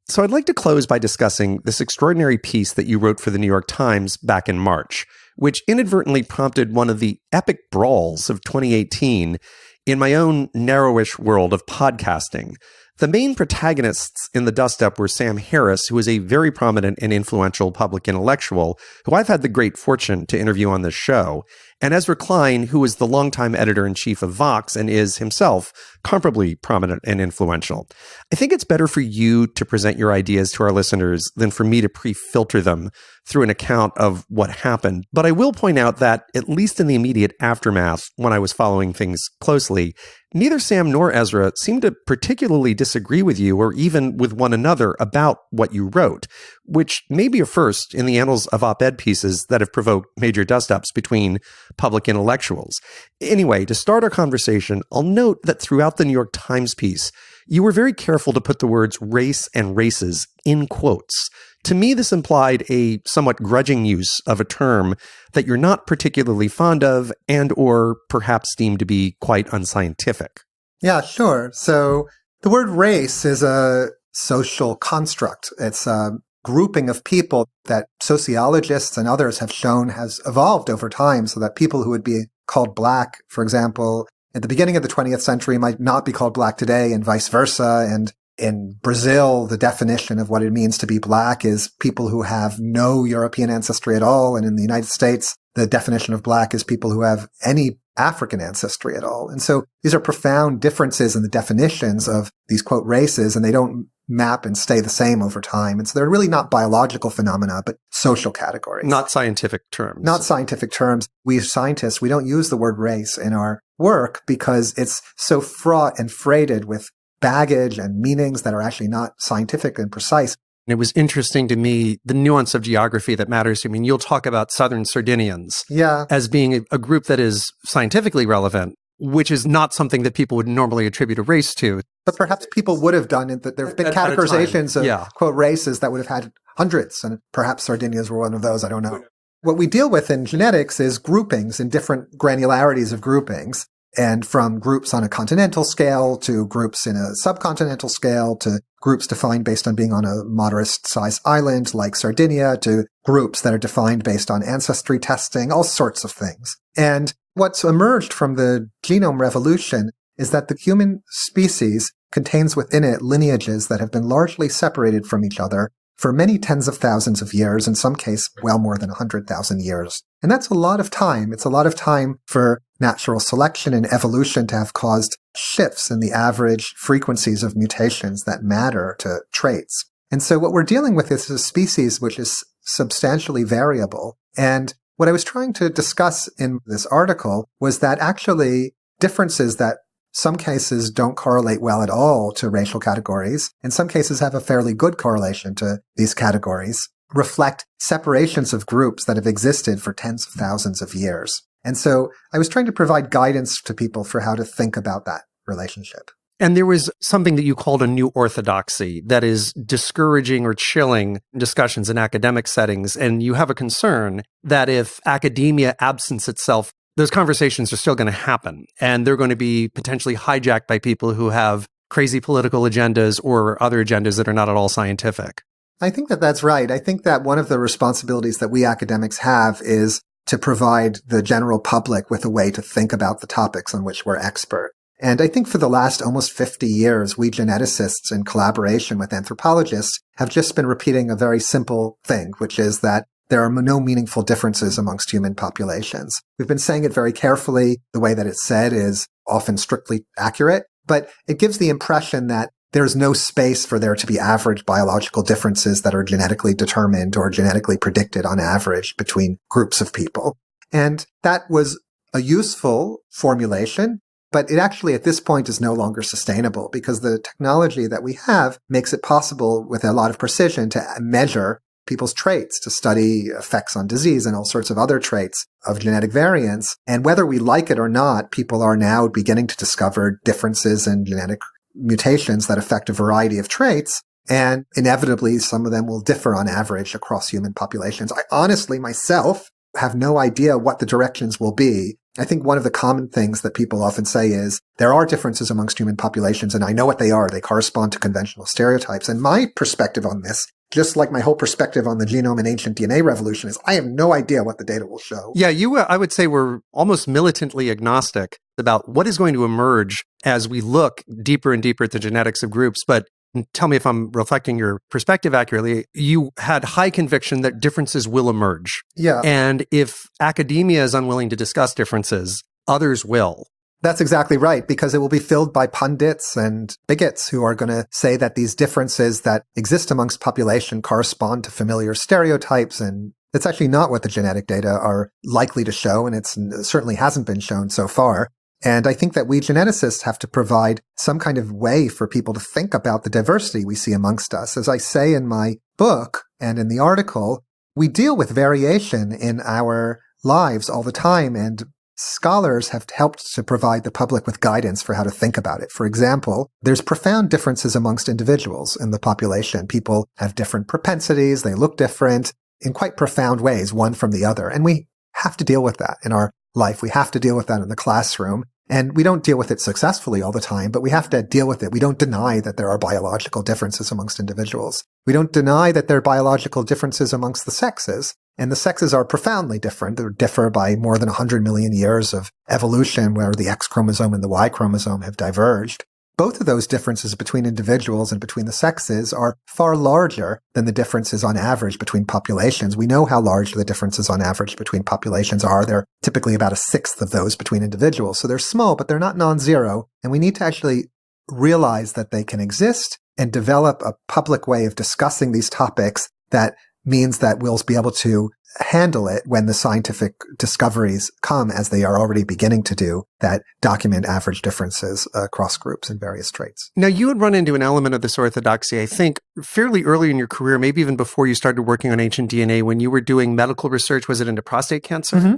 So I'd like to close by discussing this extraordinary piece that you wrote for the New York Times back in March, which inadvertently prompted one of the epic brawls of 2018 in my own narrowish world of podcasting. The main protagonists in the dust-up were Sam Harris, who is a very prominent and influential public intellectual, who I've had the great fortune to interview on this show, and Ezra Klein, who is the longtime editor-in-chief of Vox and is himself comparably prominent and influential. I think it's better for you to present your ideas to our listeners than for me to pre-filter them through an account of what happened. But I will point out that, at least in the immediate aftermath, when I was following things closely, neither Sam nor Ezra seemed to particularly disagree with you or even with one another about what you wrote, which may be a first in the annals of op-ed pieces that have provoked major dust-ups between public intellectuals. Anyway, to start our conversation, I'll note that throughout the New York Times piece, you were very careful to put the words race and races in quotes. To me, this implied a somewhat grudging use of a term that you're not particularly fond of and or perhaps deemed to be quite unscientific. Yeah, sure. So the word race is a social construct. It's a grouping of people that sociologists and others have shown has evolved over time so that people who would be called black, for example, at the beginning of the 20th century might not be called black today and vice versa. And in Brazil, the definition of what it means to be black is people who have no European ancestry at all. And in the United States, the definition of black is people who have any African ancestry at all. And so these are profound differences in the definitions of these, quote, races, and they don't map and stay the same over time. And so they're really not biological phenomena, but social categories. Not scientific terms. Not scientific terms. We as scientists, we don't use the word race in our work because it's so fraught and freighted with baggage and meanings that are actually not scientific and precise. It was interesting to me, the nuance of geography that matters. I mean, you'll talk about Southern Sardinians as being a group that is scientifically relevant, which is not something that people would normally attribute a race to. But perhaps people would have done it. There have been categorizations of, quote, races that would have had hundreds, and perhaps Sardinians were one of those. I don't know. What we deal with in genetics is groupings and different granularities of groupings. And from groups on a continental scale to groups in a subcontinental scale to groups defined based on being on a moderate-sized island like Sardinia to groups that are defined based on ancestry testing, all sorts of things. And what's emerged from the genome revolution is that the human species contains within it lineages that have been largely separated from each other for many tens of thousands of years, in some case, well more than 100,000 years. And that's a lot of time. It's a lot of time for natural selection and evolution to have caused shifts in the average frequencies of mutations that matter to traits. And so what we're dealing with is a species which is substantially variable. And what I was trying to discuss in this article was that actually differences that some cases don't correlate well at all to racial categories, in some cases have a fairly good correlation to these categories, reflect separations of groups that have existed for tens of thousands of years. And so I was trying to provide guidance to people for how to think about that relationship. And there was something that you called a new orthodoxy that is discouraging or chilling discussions in academic settings. And you have a concern that if academia absents itself, those conversations are still going to happen. And they're going to be potentially hijacked by people who have crazy political agendas or other agendas that are not at all scientific. I think that that's right. I think that one of the responsibilities that we academics have is to provide the general public with a way to think about the topics on which we're expert. And I think for the last almost 50 years, we geneticists in collaboration with anthropologists have just been repeating a very simple thing, which is that there are no meaningful differences amongst human populations. We've been saying it very carefully. The way that it's said is often strictly accurate, but it gives the impression that there's no space for there to be average biological differences that are genetically determined or genetically predicted on average between groups of people. And that was a useful formulation, but it actually at this point is no longer sustainable because the technology that we have makes it possible with a lot of precision to measure people's traits, to study effects on disease and all sorts of other traits of genetic variants. And whether we like it or not, people are now beginning to discover differences in genetic mutations that affect a variety of traits. And inevitably, some of them will differ on average across human populations. I honestly, myself, have no idea what the directions will be. I think one of the common things that people often say is there are differences amongst human populations, and I know what they are. They correspond to conventional stereotypes. And my perspective on this, just like my whole perspective on the genome and ancient DNA revolution, is I have no idea what the data will show. Yeah, I would say we're almost militantly agnostic about what is going to emerge as we look deeper and deeper at the genetics of groups. But tell me if I'm reflecting your perspective accurately. You had high conviction that differences will emerge. Yeah. And if academia is unwilling to discuss differences, others will. That's exactly right, because it will be filled by pundits and bigots who are going to say that these differences that exist amongst population correspond to familiar stereotypes. And it's actually not what the genetic data are likely to show, and it certainly hasn't been shown so far. And I think that we geneticists have to provide some kind of way for people to think about the diversity we see amongst us. As I say in my book and in the article, we deal with variation in our lives all the time, and scholars have helped to provide the public with guidance for how to think about it. For example, there's profound differences amongst individuals in the population. People have different propensities. They look different in quite profound ways, one from the other. And we have to deal with that in our life. We have to deal with that in the classroom. And we don't deal with it successfully all the time, but we have to deal with it. We don't deny that there are biological differences amongst individuals. We don't deny that there are biological differences amongst the sexes. And the sexes are profoundly different. They differ by more than 100 million years of evolution where the X chromosome and the Y chromosome have diverged. both of those differences between individuals and between the sexes are far larger than the differences on average between populations. We know how large the differences on average between populations are. They're typically about a sixth of those between individuals. So they're small, but they're not non-zero. And we need to actually realize that they can exist and develop a public way of discussing these topics that means that we'll be able to handle it when the scientific discoveries come, as they are already beginning to do, that document average differences across groups and various traits. Now, you had run into an element of this orthodoxy, I think, fairly early in your career, maybe even before you started working on ancient DNA, when you were doing medical research. Was it into prostate cancer? Mm-hmm.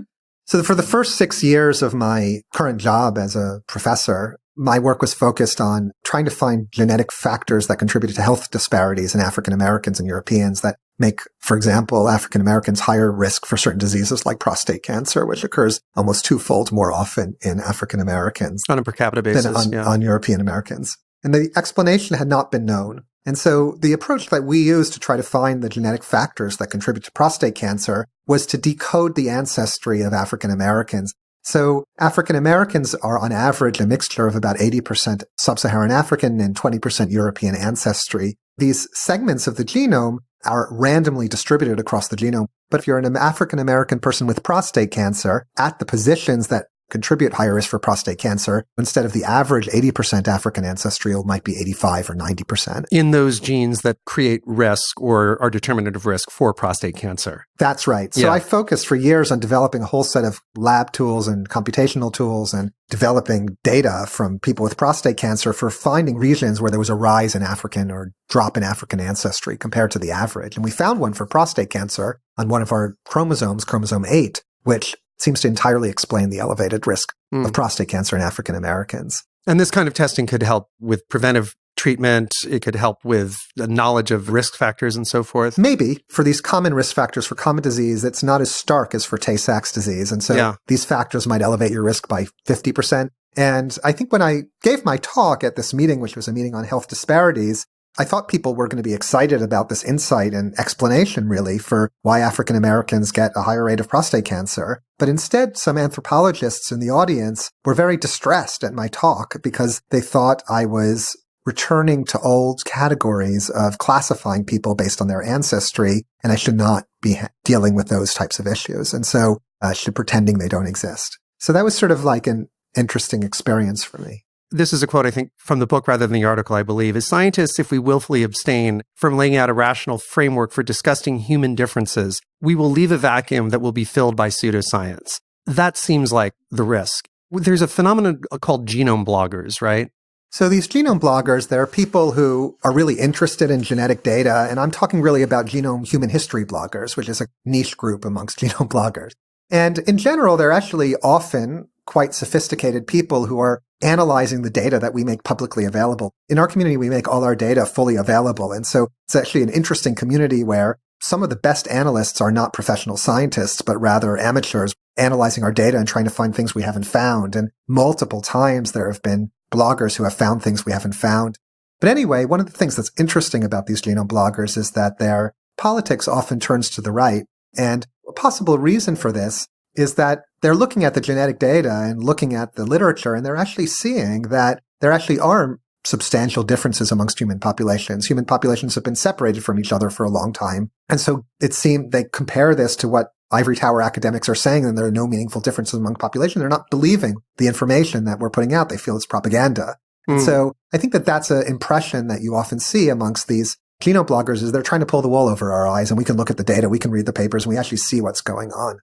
So for the first 6 years of my current job as a professor, my work was focused on trying to find genetic factors that contributed to health disparities in African Americans and Europeans that make, for example, African Americans higher risk for certain diseases like prostate cancer, which occurs almost twofold more often in African Americans on a per capita basis than on European Americans. And the explanation had not been known. And so the approach that we used to try to find the genetic factors that contribute to prostate cancer was to decode the ancestry of African Americans. So African Americans are on average a mixture of about 80% sub-Saharan African and 20% European ancestry. These segments of the genome are randomly distributed across the genome. But if you're an African American person with prostate cancer at the positions that contribute higher risk for prostate cancer, instead of the average 80% African ancestral might be 85 or 90%. In those genes that create risk or are determinant of risk for prostate cancer. That's right. So I focused for years on developing a whole set of lab tools and computational tools and developing data from people with prostate cancer for finding regions where there was a rise in African or drop in African ancestry compared to the average. And we found one for prostate cancer on one of our chromosomes, chromosome 8, which seems to entirely explain the elevated risk of prostate cancer in African Americans. And this kind of testing could help with preventive treatment. It could help with the knowledge of risk factors and so forth. Maybe. For these common risk factors for common disease, it's not as stark as for Tay-Sachs disease. And so these factors might elevate your risk by 50%. And I think when I gave my talk at this meeting, which was a meeting on health disparities, I thought people were going to be excited about this insight and explanation, really, for why African Americans get a higher rate of prostate cancer. But instead, some anthropologists in the audience were very distressed at my talk because they thought I was returning to old categories of classifying people based on their ancestry, and I should not be dealing with those types of issues. And so I should pretending they don't exist. So that was sort of like an interesting experience for me. This is a quote, I think, from the book rather than the article, I believe. As scientists, if we willfully abstain from laying out a rational framework for discussing human differences, we will leave a vacuum that will be filled by pseudoscience. That seems like the risk. There's a phenomenon called genome bloggers, right? So these genome bloggers, they're people who are really interested in genetic data, and I'm talking really about genome human history bloggers, which is a niche group amongst genome bloggers. And in general, they're actually often quite sophisticated people who are analyzing the data that we make publicly available. In our community, we make all our data fully available. And so it's actually an interesting community where some of the best analysts are not professional scientists, but rather amateurs analyzing our data and trying to find things we haven't found. And multiple times there have been bloggers who have found things we haven't found. But anyway, one of the things that's interesting about these genome bloggers is that their politics often turns to the right. And a possible reason for this is that they're looking at the genetic data and looking at the literature, and they're actually seeing that there actually are substantial differences amongst human populations. Human populations have been separated from each other for a long time. And so it seemed they compare this to what ivory tower academics are saying, and there are no meaningful differences among populations. They're not believing the information that we're putting out. They feel it's propaganda. And so I think that that's an impression that you often see amongst these genome bloggers, is they're trying to pull the wool over our eyes, and we can look at the data, we can read the papers, and we actually see what's going on.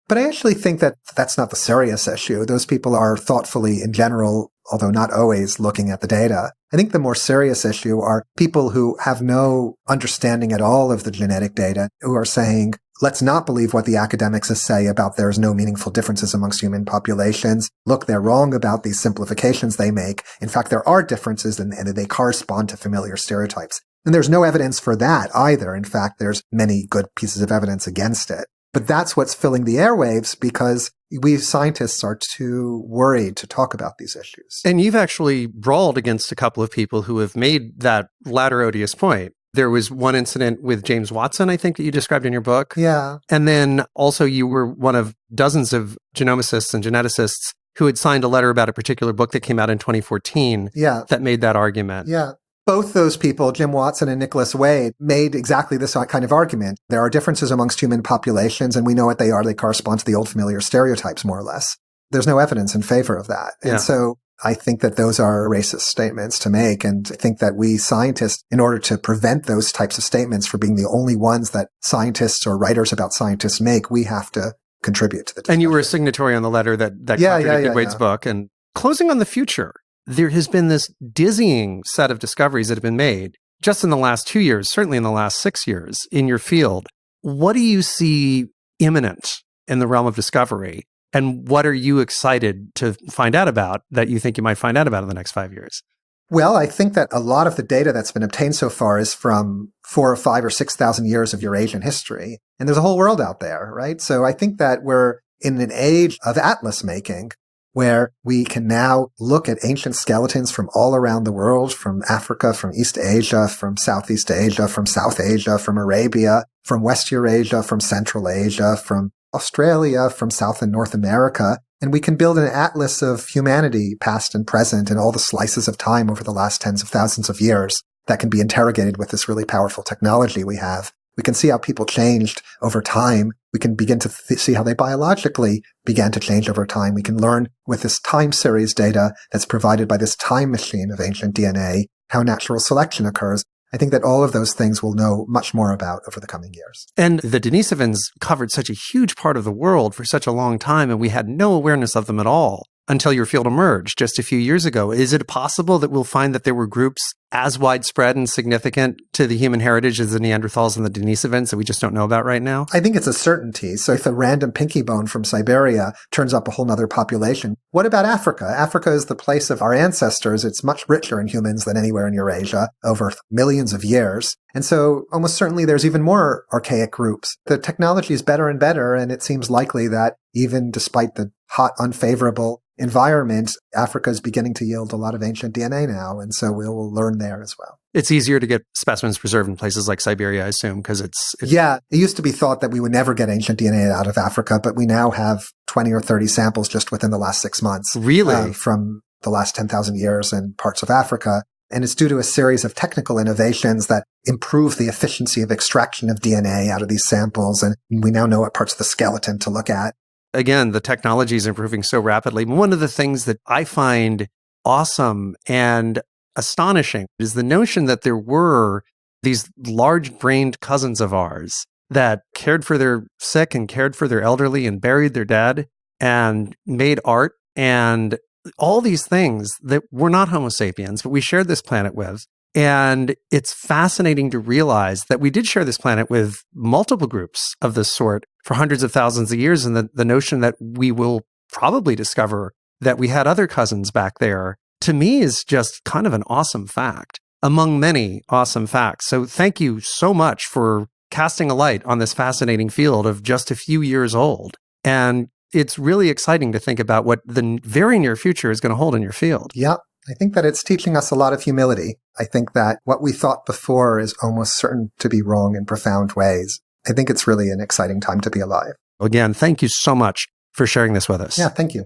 But I actually think that that's not the serious issue. Those people are thoughtfully, in general, although not always, looking at the data. I think the more serious issue are people who have no understanding at all of the genetic data, who are saying, let's not believe what the academics say about there's no meaningful differences amongst human populations. Look, they're wrong about these simplifications they make. In fact, there are differences and they correspond to familiar stereotypes. And there's no evidence for that either. In fact, there's many good pieces of evidence against it. But that's what's filling the airwaves because we scientists are too worried to talk about these issues. And you've actually brawled against a couple of people who have made that latter odious point. There was one incident with James Watson, I think, that you described in your book. Yeah. And then also you were one of dozens of genomicists and geneticists who had signed a letter about a particular book that came out in 2014 that made that argument. Yeah. Both those people, Jim Watson and Nicholas Wade, made exactly this kind of argument. There are differences amongst human populations, and we know what they are. They correspond to the old familiar stereotypes, more or less. There's no evidence in favor of that. And so I think that those are racist statements to make. And I think that we scientists, in order to prevent those types of statements from being the only ones that scientists or writers about scientists make, we have to contribute to the discussion. And you were a signatory on the letter that contradicted Wade's book. And closing on the future, there has been this dizzying set of discoveries that have been made just in the last 2 years, certainly in the last 6 years in your field. What do you see imminent in the realm of discovery? And what are you excited to find out about that you think you might find out about in the next 5 years? Well, I think that a lot of the data that's been obtained so far is from 4 or 5 or 6,000 years of Eurasian history. And there's a whole world out there, right? So I think that we're in an age of atlas making, where we can now look at ancient skeletons from all around the world, from Africa, from East Asia, from Southeast Asia, from South Asia, from Arabia, from West Eurasia, from Central Asia, from Australia, from South and North America. And we can build an atlas of humanity, past and present, and all the slices of time over the last tens of thousands of years that can be interrogated with this really powerful technology we have. We can see how people changed over time. We can begin to see how they biologically began to change over time. We can learn with this time series data that's provided by this time machine of ancient DNA how natural selection occurs. I think that all of those things we'll know much more about over the coming years. And the Denisovans covered such a huge part of the world for such a long time, and we had no awareness of them at all until your field emerged just a few years ago. Is it possible that we'll find that there were groups as widespread and significant to the human heritage as the Neanderthals and the Denisovans that we just don't know about right now? I think it's a certainty. So if a random pinky bone from Siberia turns up a whole nother population, what about Africa? Africa is the place of our ancestors. It's much richer in humans than anywhere in Eurasia over millions of years. And so almost certainly there's even more archaic groups. The technology is better and better, and it seems likely that even despite the hot, unfavorable environment, Africa is beginning to yield a lot of ancient DNA now, and so we'll learn there as well. It's easier to get specimens preserved in places like Siberia, I assume, because it's... Yeah, it used to be thought that we would never get ancient DNA out of Africa, but we now have 20 or 30 samples just within the last 6 months. Really? From the last 10,000 years in parts of Africa. And it's due to a series of technical innovations that improve the efficiency of extraction of DNA out of these samples, and we now know what parts of the skeleton to look at. Again, the technology is improving so rapidly. One of the things that I find awesome and astonishing is the notion that there were these large-brained cousins of ours that cared for their sick and cared for their elderly and buried their dead and made art and all these things that were not Homo sapiens, but we shared this planet with. And it's fascinating to realize that we did share this planet with multiple groups of this sort for hundreds of thousands of years. And the notion that we will probably discover that we had other cousins back there, to me, is just kind of an awesome fact among many awesome facts. So thank you so much for casting a light on this fascinating field of just a few years old. And it's really exciting to think about what the very near future is going to hold in your field. Yeah. I think that it's teaching us a lot of humility. I think that what we thought before is almost certain to be wrong in profound ways. I think it's really an exciting time to be alive. Again, thank you so much for sharing this with us. Yeah, thank you.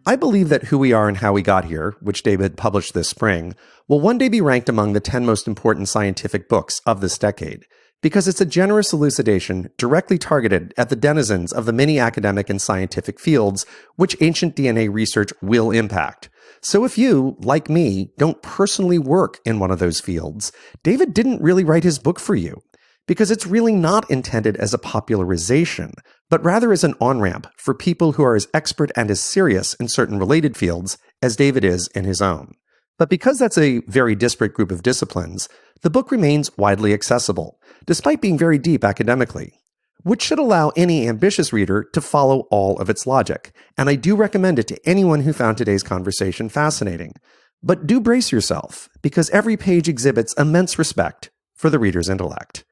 I believe that Who We Are and How We Got Here, which David published this spring, will one day be ranked among the 10 most important scientific books of this decade, because it's a generous elucidation directly targeted at the denizens of the many academic and scientific fields which ancient DNA research will impact. So if you, like me, don't personally work in one of those fields, David didn't really write his book for you, because it's really not intended as a popularization, but rather as an on-ramp for people who are as expert and as serious in certain related fields as David is in his own. But because that's a very disparate group of disciplines, the book remains widely accessible, despite being very deep academically, which should allow any ambitious reader to follow all of its logic. And I do recommend it to anyone who found today's conversation fascinating. But do brace yourself, because every page exhibits immense respect for the reader's intellect.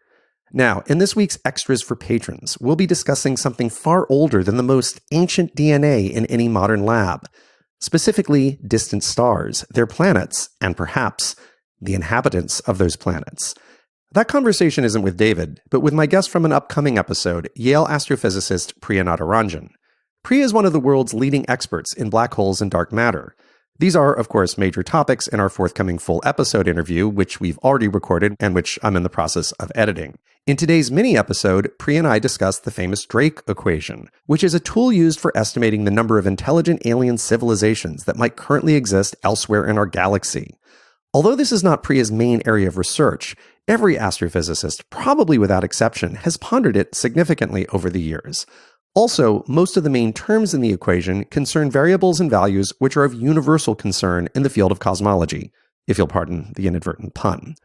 Now, in this week's Extras for Patrons, we'll be discussing something far older than the most ancient DNA in any modern lab, specifically distant stars, their planets, and perhaps the inhabitants of those planets. That conversation isn't with David, but with my guest from an upcoming episode, Yale astrophysicist Priya Nadaranjan. Priya is one of the world's leading experts in black holes and dark matter. These are, of course, major topics in our forthcoming full episode interview, which we've already recorded and which I'm in the process of editing. In today's mini-episode, Priya and I discuss the famous Drake equation, which is a tool used for estimating the number of intelligent alien civilizations that might currently exist elsewhere in our galaxy. Although this is not Priya's main area of research, every astrophysicist, probably without exception, has pondered it significantly over the years. Also, most of the main terms in the equation concern variables and values which are of universal concern in the field of cosmology, if you'll pardon the inadvertent pun.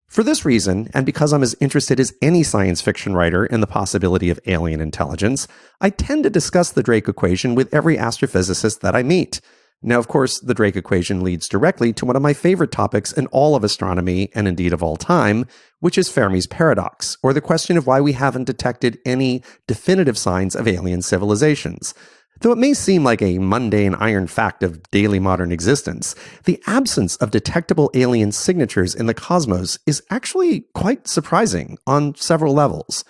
For this reason, and because I'm as interested as any science fiction writer in the possibility of alien intelligence, I tend to discuss the Drake equation with every astrophysicist that I meet. Now, of course, the Drake equation leads directly to one of my favorite topics in all of astronomy, and indeed of all time, which is Fermi's paradox, or the question of why we haven't detected any definitive signs of alien civilizations. Though it may seem like a mundane iron fact of daily modern existence, the absence of detectable alien signatures in the cosmos is actually quite surprising on several levels.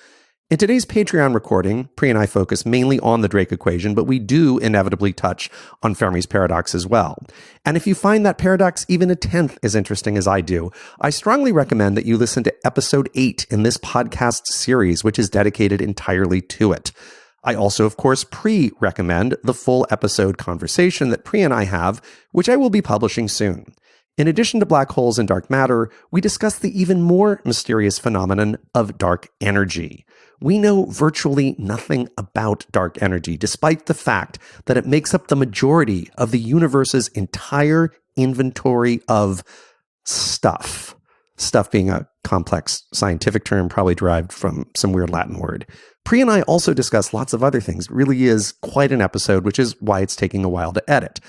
In today's Patreon recording, Priya and I focus mainly on the Drake equation, but we do inevitably touch on Fermi's paradox as well. And if you find that paradox even a tenth as interesting as I do, I strongly recommend that you listen to episode 8 in this podcast series, which is dedicated entirely to it. I also, of course, recommend the full episode conversation that Priya and I have, which I will be publishing soon. In addition to black holes and dark matter, we discuss the even more mysterious phenomenon of dark energy. We know virtually nothing about dark energy, despite the fact that it makes up the majority of the universe's entire inventory of stuff. Stuff being a complex scientific term, probably derived from some weird Latin word. Priya and I also discuss lots of other things. It really is quite an episode, which is why it's taking a while to edit.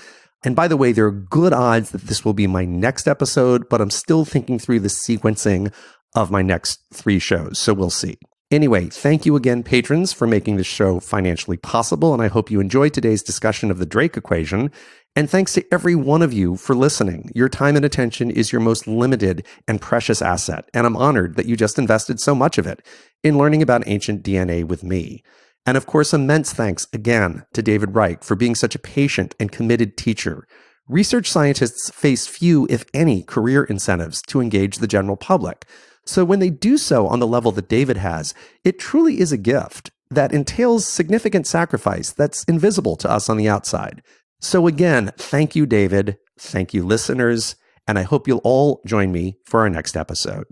And by the way, there are good odds that this will be my next episode, but I'm still thinking through the sequencing of my next 3 shows, so we'll see. Anyway, thank you again, patrons, for making this show financially possible, and I hope you enjoyed today's discussion of the Drake equation. And thanks to every one of you for listening. Your time and attention is your most limited and precious asset, and I'm honored that you just invested so much of it in learning about ancient DNA with me. And of course, immense thanks again to David Reich for being such a patient and committed teacher. Research scientists face few, if any, career incentives to engage the general public. So when they do so on the level that David has, it truly is a gift that entails significant sacrifice that's invisible to us on the outside. So again, thank you, David. Thank you, listeners. And I hope you'll all join me for our next episode.